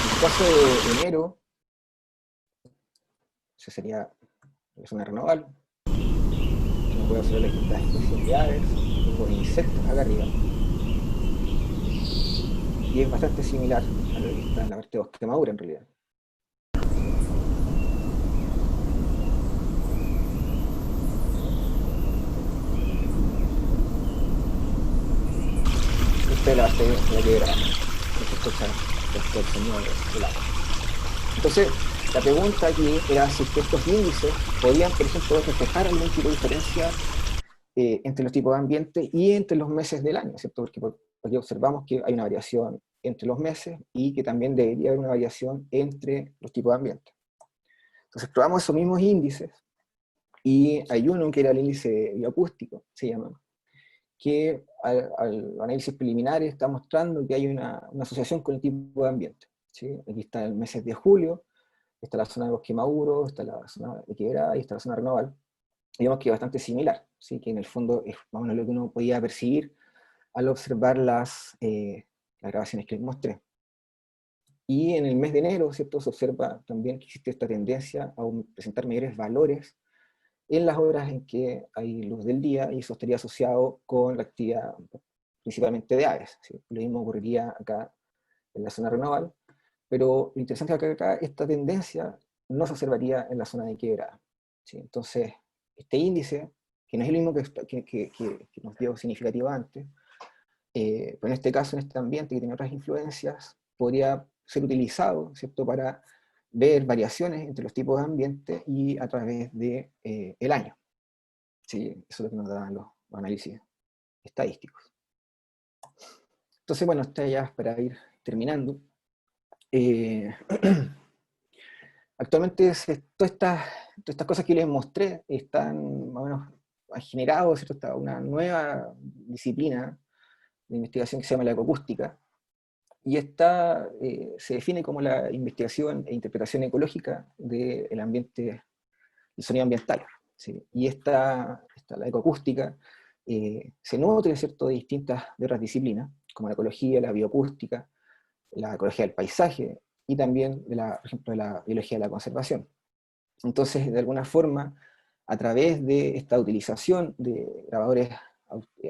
S1: En el caso de enero, esa sería la zona renoval. No puedo hacer las especies de aves, tengo insectos acá arriba. Y es bastante similar a lo que está en la parte de bosque maduro en realidad. Esta es la parte de la quebrada, que se escucha el sonido del agua. Entonces, la pregunta aquí era si estos índices podían, por ejemplo, reflejar algún tipo de diferencia entre los tipos de ambiente y entre los meses del año, ¿cierto? Porque aquí observamos que hay una variación entre los meses y que también debería haber una variación entre los tipos de ambiente. Entonces probamos esos mismos índices y hay uno que era el índice bioacústico, se llama, que al análisis preliminares está mostrando que hay una asociación con el tipo de ambiente, ¿sí? Aquí está el mes de julio, está la zona de bosque maduro, está la zona de quebrada y está la zona renoval. Digamos que es bastante similar, ¿sí? Que en el fondo es más o menos lo que uno podía percibir al observar las grabaciones que les mostré. Y en el mes de enero, ¿cierto?, se observa también que existe esta tendencia a presentar mayores valores en las horas en que hay luz del día, y eso estaría asociado con la actividad principalmente de aves, ¿sí? Lo mismo ocurriría acá en la zona renoval, pero lo interesante es que acá esta tendencia no se observaría en la zona de quebrada, ¿sí? Entonces, este índice, que no es el mismo que nos dio significativo antes, pero en este caso, en este ambiente que tiene otras influencias, podría ser utilizado, ¿cierto?, para ver variaciones entre los tipos de ambiente y a través de el año. ¿Sí? Eso es lo que nos dan los análisis estadísticos. Entonces, bueno, está ya para ir terminando. Actualmente todas estas cosas que les mostré están más o menos, han generado, ¿cierto?, una nueva disciplina de investigación que se llama la ecoacústica, y esta se define como la investigación e interpretación ecológica del ambiente, el sonido ambiental, ¿sí? Y la ecoacústica se nutre, ¿cierto?, de otras disciplinas, como la ecología, la bioacústica, la ecología del paisaje, y también, por ejemplo, de la biología de la conservación. Entonces, de alguna forma, a través de esta utilización de grabadores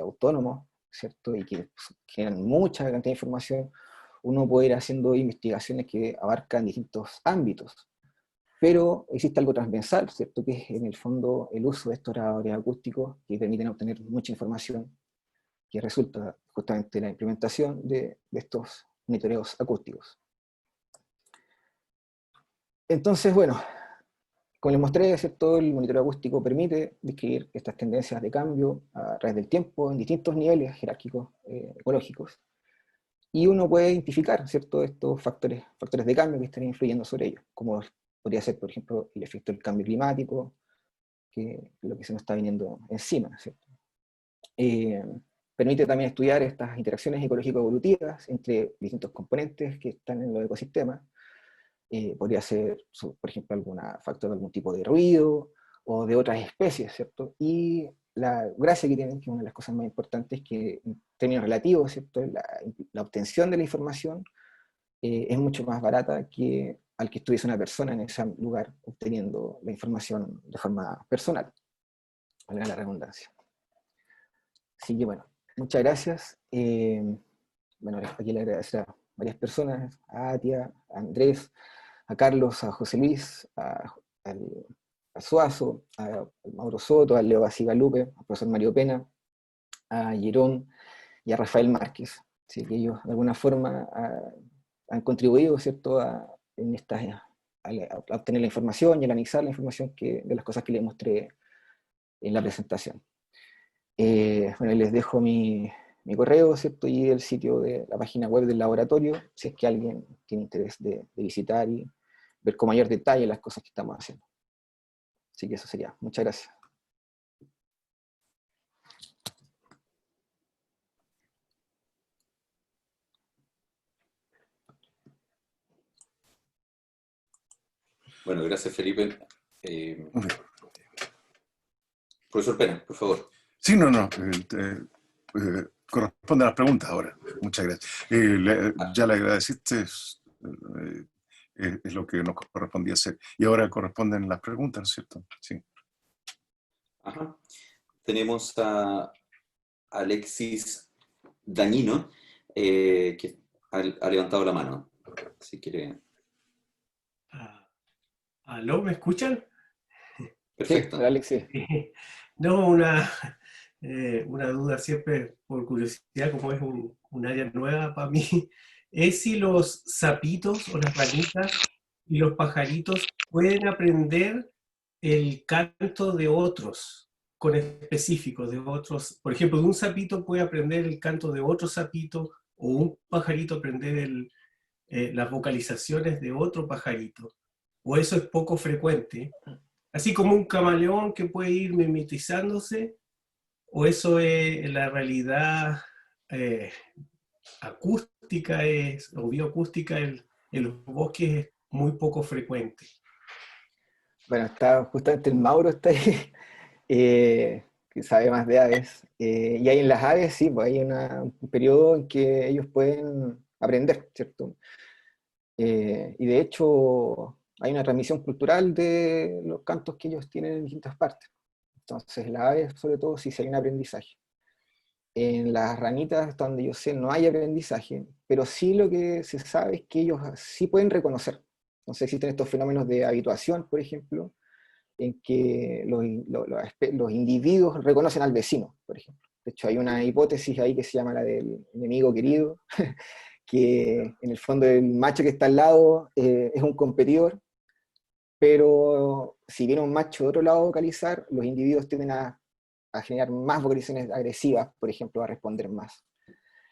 S1: autónomos, ¿cierto?, y que generan mucha cantidad de información, uno puede ir haciendo investigaciones que abarcan distintos ámbitos. Pero existe algo transversal, ¿cierto?, que es en el fondo el uso de estos grabadores acústicos que permiten obtener mucha información, que resulta justamente la implementación de estos monitoreos acústicos. Entonces, bueno, como les mostré, ¿cierto?, el monitoreo acústico permite describir estas tendencias de cambio a través del tiempo en distintos niveles jerárquicos ecológicos, y uno puede identificar, ¿cierto?, estos factores de cambio que están influyendo sobre ellos, como podría ser, por ejemplo, el efecto del cambio climático, que es lo que se nos está viniendo encima, ¿cierto? Permite también estudiar estas interacciones ecológico-evolutivas entre distintos componentes que están en los ecosistemas. Podría ser, por ejemplo, algún factor de algún tipo de ruido o de otras especies, ¿cierto? Y la gracia que tienen, que una de las cosas más importantes, es que en términos relativos, ¿cierto?, la obtención de la información es mucho más barata que al que estuviese una persona en ese lugar obteniendo la información de forma personal, valga la redundancia. Así que bueno, muchas gracias. Bueno, aquí le agradecer a varias personas, a Atia, a Andrés, a Carlos, a José Luis, a Suazo, a Mauro Soto, a Leo Basigalupe, al profesor Mario Pena, a Jerón y a Rafael Márquez. Así que ellos de alguna forma han contribuido, ¿cierto?, a obtener la información y analizar la información de las cosas que les mostré en la presentación. Bueno, les dejo mi correo, ¿cierto?, y el sitio de la página web del laboratorio, si es que alguien tiene interés de visitar y ver con mayor detalle las cosas que estamos haciendo. Así que eso sería. Muchas gracias.
S2: Bueno, gracias, Felipe. Profesor Pena, por favor.
S3: Sí, no. Corresponde a las preguntas ahora. Muchas gracias. Ya le agradeciste, es lo que nos correspondía hacer. Y ahora corresponden las preguntas, ¿no es cierto? Sí.
S2: Ajá. Tenemos a Alexis Dañino, que ha levantado la mano. Si quiere.
S4: ¿Aló? ¿Me escuchan?
S2: Perfecto.
S1: Sí, Alexis.
S4: No, una duda siempre por curiosidad, como es un área nueva para mí, es si los sapitos o las ranitas y los pajaritos pueden aprender el canto de otros, con específicos de otros. Por ejemplo, de un sapito puede aprender el canto de otro sapito, o un pajarito aprender las vocalizaciones de otro pajarito, o eso es poco frecuente. Así como un camaleón que puede ir mimetizándose, o eso es la realidad acústica o bioacústica en los bosques es muy poco frecuente.
S1: Bueno, está justamente el Mauro, está ahí, que sabe más de aves. Y ahí en las aves, sí, pues hay un periodo en que ellos pueden aprender, ¿cierto? Y de hecho hay una transmisión cultural de los cantos que ellos tienen en distintas partes. Entonces las aves, sobre todo, sí hay un aprendizaje. En las ranitas, hasta donde yo sé, no hay aprendizaje, pero sí lo que se sabe es que ellos sí pueden reconocer. Entonces existen estos fenómenos de habituación, por ejemplo, en que los individuos reconocen al vecino, por ejemplo. De hecho, hay una hipótesis ahí que se llama la del enemigo querido, que en el fondo el macho que está al lado es un competidor, pero si viene un macho de otro lado a vocalizar, los individuos tienden a generar más vocalizaciones agresivas, por ejemplo, a responder más.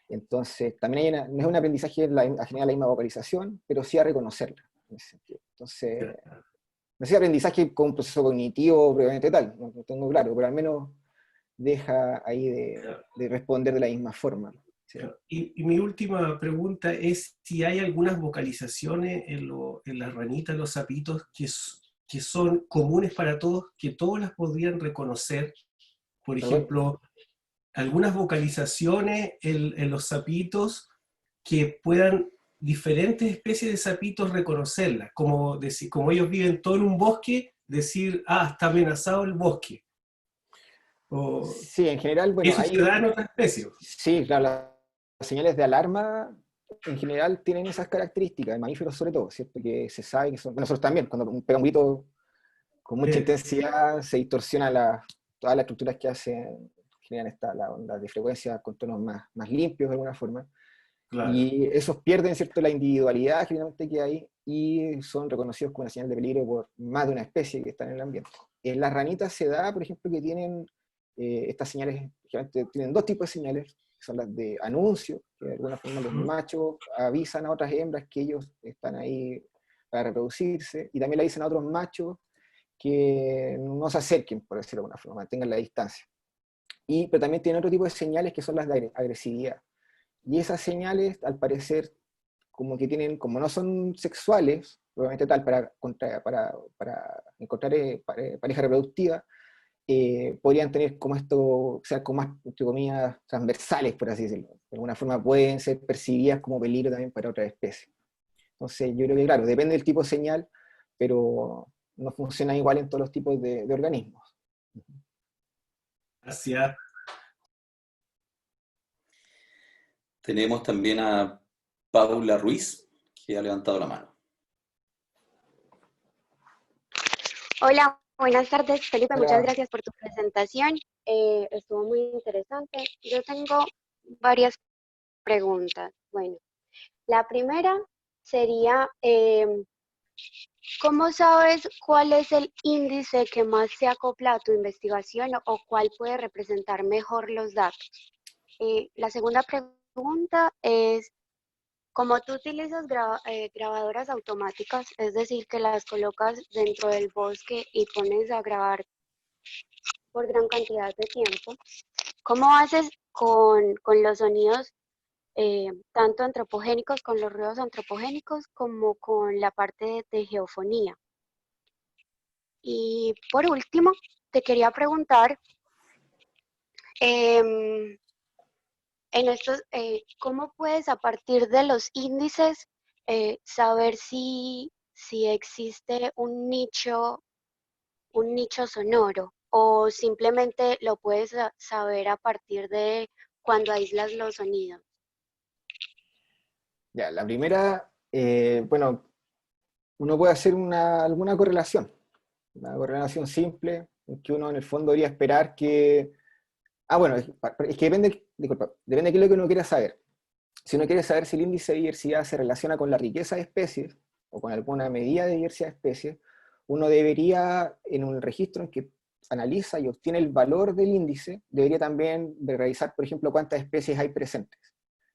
S1: Entonces, también no es un aprendizaje a generar la misma vocalización, pero sí a reconocerla, en ese sentido. Entonces, no sé, aprendizaje con un proceso cognitivo previamente tal, no tengo claro, pero al menos deja ahí de responder de la misma forma. ¿Sí?
S4: Y mi última pregunta es si hay algunas vocalizaciones en las ranitas, los sapitos, que son comunes para todos, que todos las podrían reconocer. Por ejemplo, algunas vocalizaciones en los sapitos que puedan diferentes especies de sapitos reconocerlas, como, decir, como ellos viven todo en un bosque, decir, ah, está amenazado el bosque. O,
S1: Sí, en general, bueno,
S4: eso se da en otras especies.
S1: sí, claro, las señales de alarma en general tienen esas características, en mamíferos sobre todo, ¿cierto? Que se sabe que son, bueno, nosotros también, cuando pega un grito con mucha intensidad, se distorsiona todas las estructuras que hacen, generan la onda de frecuencia con tonos más limpios de alguna forma,
S4: Claro.
S1: y esos pierden, ¿cierto?, la individualidad generalmente que hay, y son reconocidos como una señal de peligro por más de una especie que está en el ambiente. En las ranitas se da, por ejemplo, que tienen estas señales, generalmente tienen dos tipos de señales, que son las de anuncio, que de alguna forma los machos avisan a otras hembras que ellos están ahí para reproducirse, y también le dicen a otros machos que no se acerquen, por decirlo de alguna forma, mantengan la distancia. Pero también tienen otro tipo de señales que son las de agresividad. Y esas señales, al parecer, como que tienen, como no son sexuales, obviamente tal, para encontrar pareja reproductiva, podrían tener como esto, o sea, como más, entre comillas, transversales, por así decirlo. De alguna forma pueden ser percibidas como peligro también para otras especies. Entonces, yo creo que, claro, depende del tipo de señal, pero no funciona igual en todos los tipos de organismos.
S4: Gracias.
S2: Tenemos también a Paula Ruiz, que ha levantado la mano.
S5: Hola, buenas tardes, Felipe. Muchas
S1: Hola.
S5: gracias por tu presentación. Estuvo muy interesante. Yo tengo varias preguntas. Bueno, la primera sería, ¿cómo sabes cuál es el índice que más se acopla a tu investigación o cuál puede representar mejor los datos? La segunda pregunta es, como tú utilizas grabadoras automáticas, es decir, que las colocas dentro del bosque y pones a grabar por gran cantidad de tiempo, ¿cómo haces con los sonidos tanto antropogénicos, con los ruidos antropogénicos, como con la parte de geofonía? Y por último, te quería preguntar, em, ¿cómo puedes a partir de los índices saber si existe un nicho sonoro o simplemente lo puedes saber a partir de cuando aíslas los sonidos?
S1: Ya, la primera, bueno, uno puede hacer alguna correlación, una correlación simple, en que uno en el fondo debería esperar que... Ah, bueno, es que depende, disculpa, depende de qué es lo que uno quiera saber. Si uno quiere saber si el índice de diversidad se relaciona con la riqueza de especies, o con alguna medida de diversidad de especies, uno debería, en un registro en que analiza y obtiene el valor del índice, debería también revisar, por ejemplo, cuántas especies hay presentes.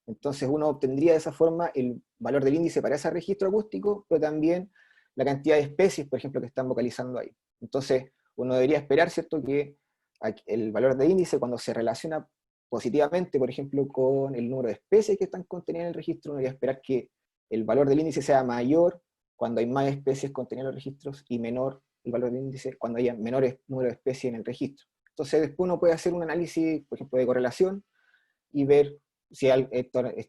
S1: Entonces uno obtendría de esa forma el valor del índice para ese registro acústico, pero también la cantidad de especies, por ejemplo, que están vocalizando ahí. Entonces uno debería esperar, ¿cierto?, que el valor de índice, cuando se relaciona positivamente, por ejemplo, con el número de especies que están contenidas en el registro, uno debería esperar que el valor del índice sea mayor cuando hay más especies contenidas en los registros y menor el valor del índice cuando haya menores número de especies en el registro. Entonces después uno puede hacer un análisis, por ejemplo, de correlación y ver si el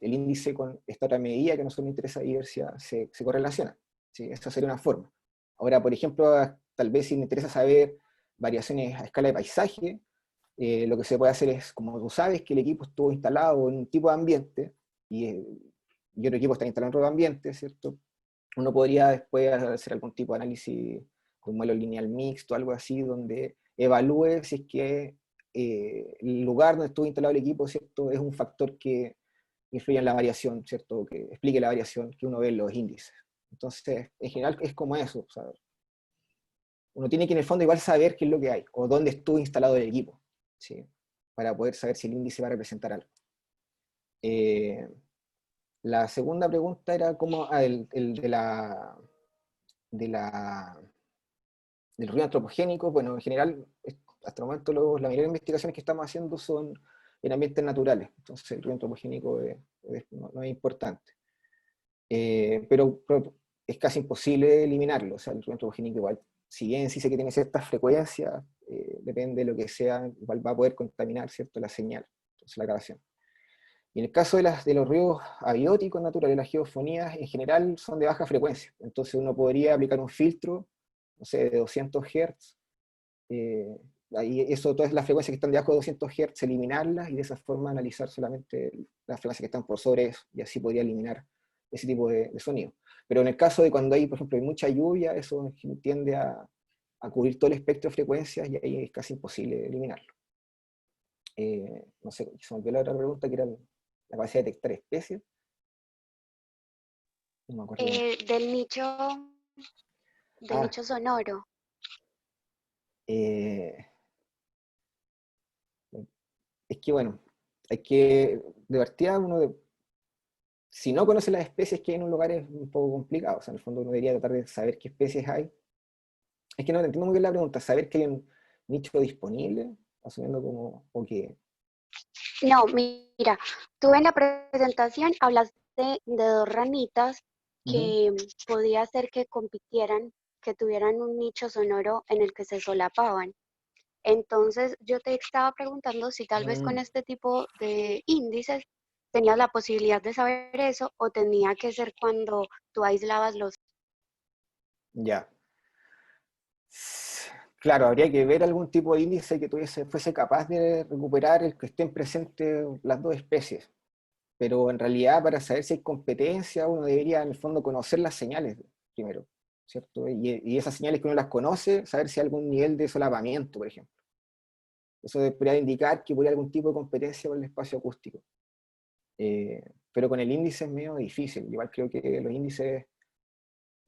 S1: índice con esta otra medida que a nosotros nos interesa diversidad se correlaciona. ¿Sí? Esa sería una forma. Ahora, por ejemplo, tal vez si me interesa saber variaciones a escala de paisaje, lo que se puede hacer es, como tú sabes, que el equipo estuvo instalado en un tipo de ambiente y otro equipo está instalado en otro ambiente, ¿cierto? Uno podría después hacer algún tipo de análisis con un modelo lineal mixto, algo así, donde evalúe si es que el lugar donde estuvo instalado el equipo, ¿cierto?, es un factor que influye en la variación, ¿cierto?, que explique la variación que uno ve en los índices. Entonces, en general es como eso, ¿sabes? Uno tiene que en el fondo igual saber qué es lo que hay, o dónde estuvo instalado el equipo, ¿sí?, para poder saber si el índice va a representar algo. La segunda pregunta era cómo, el del ruido antropogénico. Bueno, en general, hasta el momento la mayoría de investigaciones que estamos haciendo son en ambientes naturales, entonces el ruido antropogénico no es importante. Pero es casi imposible eliminarlo, o sea, el ruido antropogénico igual, si bien sí sé que tiene ciertas frecuencias, depende de lo que sea, igual va a poder contaminar, ¿cierto?, la señal. entonces la grabación. Y en el caso de los ruidos abióticos naturales, las geofonías en general son de baja frecuencia, entonces uno podría aplicar un filtro, no sé, de 200 Hz, ahí eso, todas las frecuencias que están debajo de 200 Hz, eliminarlas y de esa forma analizar solamente las frecuencias que están por sobre eso, y así podría eliminar ese tipo de sonido. Pero en el caso de cuando hay, por ejemplo, hay mucha lluvia, eso tiende a cubrir todo el espectro de frecuencias y ahí es casi imposible eliminarlo. No sé, se me olvidó la otra pregunta que era la capacidad de detectar especies. No me acuerdo.
S5: Del nicho sonoro.
S1: Es que bueno, hay que, de partida si no conoce las especies que hay en un lugar es un poco complicado, o sea, en el fondo uno debería tratar de saber qué especies hay. Es que no entiendo muy bien la pregunta, saber que hay un nicho disponible, asumiendo como, o que...
S5: No, mira, tú en la presentación hablaste de dos ranitas que podía hacer que compitieran, que tuvieran un nicho sonoro en el que se solapaban. Entonces yo te estaba preguntando si tal vez con este tipo de índices tenías la posibilidad de saber eso o tenía que ser cuando tú aislabas los...
S1: Ya. Claro, habría que ver algún tipo de índice que fuese capaz de recuperar el que estén presentes las dos especies. Pero en realidad para saber si hay competencia uno debería en el fondo conocer las señales primero, ¿cierto? Y esas señales que uno las conoce, saber si hay algún nivel de solapamiento, por ejemplo. Eso podría indicar que podría haber algún tipo de competencia con el espacio acústico. Pero con el índice es medio difícil. Igual creo que los índices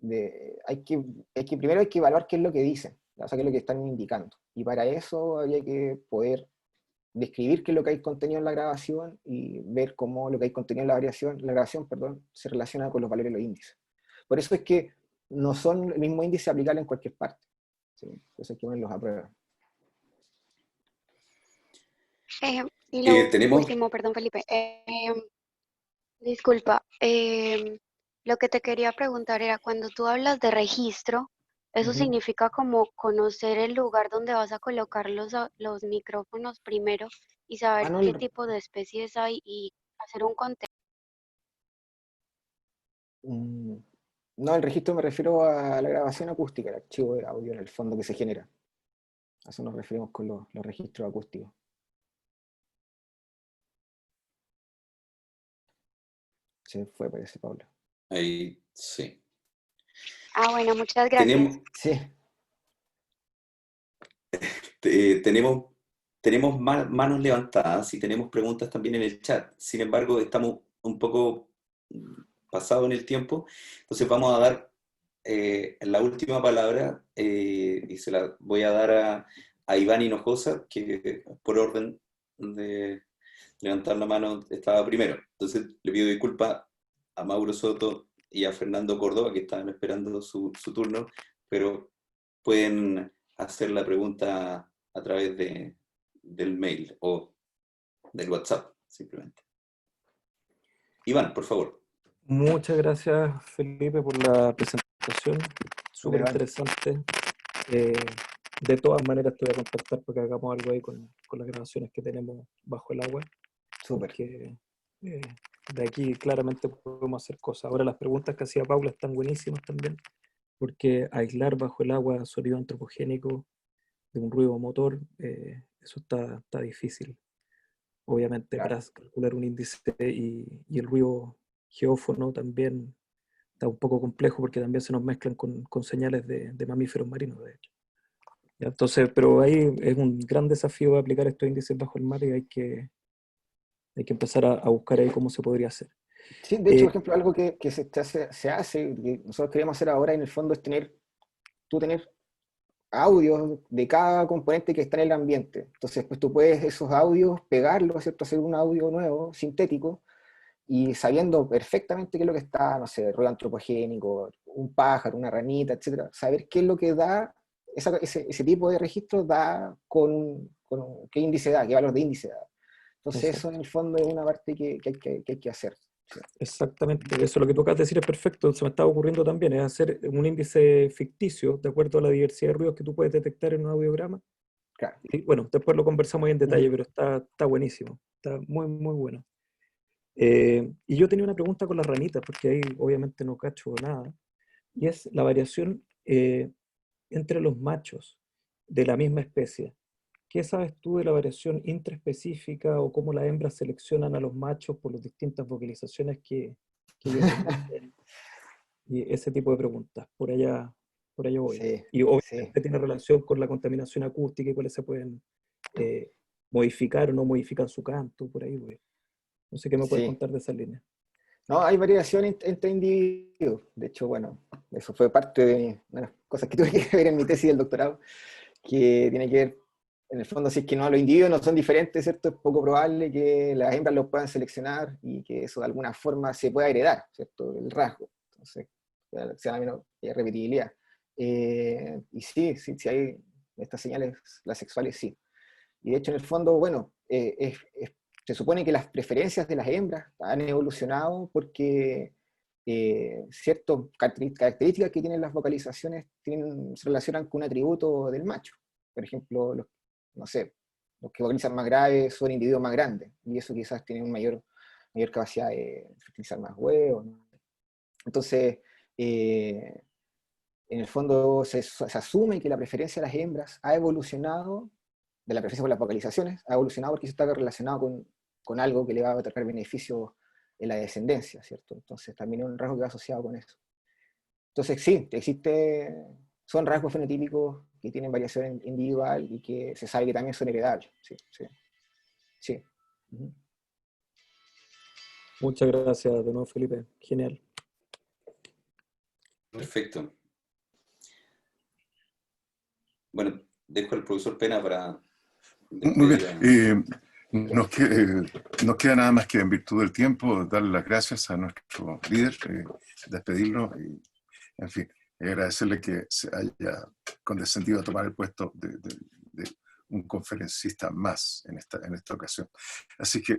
S1: primero hay que evaluar qué es lo que dicen, o sea, qué es lo que están indicando. Y para eso habría que poder describir qué es lo que hay contenido en la grabación y ver cómo lo que hay contenido en la grabación, se relaciona con los valores de los índices. Por eso es que no son el mismo índice aplicable en cualquier parte. ¿Sí? Entonces hay que ponerlos a prueba.
S5: y lo
S2: Tenemos...
S5: último, perdón Felipe, disculpa, lo que te quería preguntar era, cuando tú hablas de registro, ¿eso significa como conocer el lugar donde vas a colocar los micrófonos primero y saber
S1: No,
S5: qué tipo de especies hay y hacer un conteo?
S1: no, el registro me refiero a la grabación acústica, el archivo de audio en el fondo que se genera. A eso nos referimos con los registros acústicos. Se fue, parece, Paula.
S2: Ahí, sí.
S5: Bueno, muchas gracias.
S1: Sí.
S2: Tenemos manos levantadas y tenemos preguntas también en el chat. Sin embargo, estamos un poco pasados en el tiempo, entonces vamos a dar la última palabra y se la voy a dar a Iván Hinojosa, que por orden de levantar la mano estaba primero. Entonces le pido disculpas a Mauro Soto y a Fernando Córdoba, que estaban esperando su turno, pero pueden hacer la pregunta a través del mail o del WhatsApp, simplemente. Iván, por favor.
S6: Muchas gracias, Felipe, por la presentación. Súper interesante. De todas maneras, te voy a contactar para que hagamos algo ahí con las grabaciones que tenemos bajo el agua.
S1: Súper.
S6: Porque de aquí claramente podemos hacer cosas. Ahora, las preguntas que hacía Paula están buenísimas también, porque aislar bajo el agua sonido antropogénico de un ruido motor, eso está difícil. Obviamente,
S1: Claro.
S6: para calcular un índice y el ruido geófono también está un poco complejo porque también se nos mezclan con señales de mamíferos marinos, de hecho. ¿Ya? Entonces, pero ahí es un gran desafío aplicar estos índices bajo el mar y hay que empezar a buscar ahí cómo se podría hacer.
S1: Sí, de hecho, por ejemplo, algo que se hace, que nosotros queremos hacer ahora en el fondo es tener audios de cada componente que está en el ambiente. Entonces, pues tú puedes esos audios pegarlos, ¿cierto? Hacer un audio nuevo, sintético, y sabiendo perfectamente qué es lo que está, no sé, ruido antropogénico, un pájaro, una ranita, etcétera, saber qué es lo que da, ese tipo de registro da qué índice da, qué valor de índice da. Entonces
S6: Exacto.
S1: eso en el fondo es una parte que hay que hacer. Sí.
S6: Exactamente, eso lo que tú acabas de decir es perfecto, se me estaba ocurriendo también, es hacer un índice ficticio de acuerdo a la diversidad de ruidos que tú puedes detectar en un audiograma,
S1: Claro.
S6: Y bueno, después lo conversamos ahí en detalle, pero está buenísimo, está muy, muy bueno. Y yo tenía una pregunta con las ranitas, porque ahí obviamente no cacho nada, y es la variación entre los machos de la misma especie. ¿Qué sabes tú de la variación intraespecífica o cómo las hembras seleccionan a los machos por las distintas vocalizaciones que ellos emiten? Y ese tipo de preguntas, por allá voy.
S1: Sí,
S6: Y
S1: sí,
S6: obviamente tiene relación con la contaminación acústica y cuáles se pueden eh, modificar o no modificar su canto, por ahí voy. No sé qué me puedes
S1: sí.
S6: contar de esa línea.
S1: No, hay variación entre individuos. De hecho, bueno, eso fue parte de una de las cosas que tuve que ver en mi tesis del doctorado, que tiene que ver, en el fondo, si es que no, los individuos no son diferentes, ¿cierto? Es poco probable que las hembras los puedan seleccionar y que eso de alguna forma se pueda heredar, ¿cierto? El rasgo. Entonces, sea la menos repetibilidad. Y sí hay estas señales, las sexuales sí. Y de hecho, en el fondo, bueno, se supone que las preferencias de las hembras han evolucionado porque ciertas características que tienen las vocalizaciones se relacionan con un atributo del macho. Por ejemplo, no sé, los que vocalizan más graves son individuos más grandes, y eso quizás tiene una mayor capacidad de fertilizar más huevos, ¿no? Entonces, en el fondo se asume que la preferencia de las hembras ha evolucionado, de la preferencia por las vocalizaciones, ha evolucionado porque eso está relacionado con algo que le va a otorgar beneficio en la descendencia, ¿cierto? Entonces también es un rasgo que va asociado con eso. Entonces sí, son rasgos fenotípicos que tienen variación individual y que se sabe que también son heredables. Sí, sí, sí. Uh-huh.
S6: Muchas gracias de nuevo, Felipe. Genial.
S2: Perfecto. Bueno, dejo al profesor Pena para
S3: Muy
S2: despedir
S3: bien. Nos queda nada más que, en virtud del tiempo, darle las gracias a nuestro líder, despedirlo y, en fin, agradecerle que se haya condescendido a tomar el puesto de un conferencista más en esta ocasión. Así que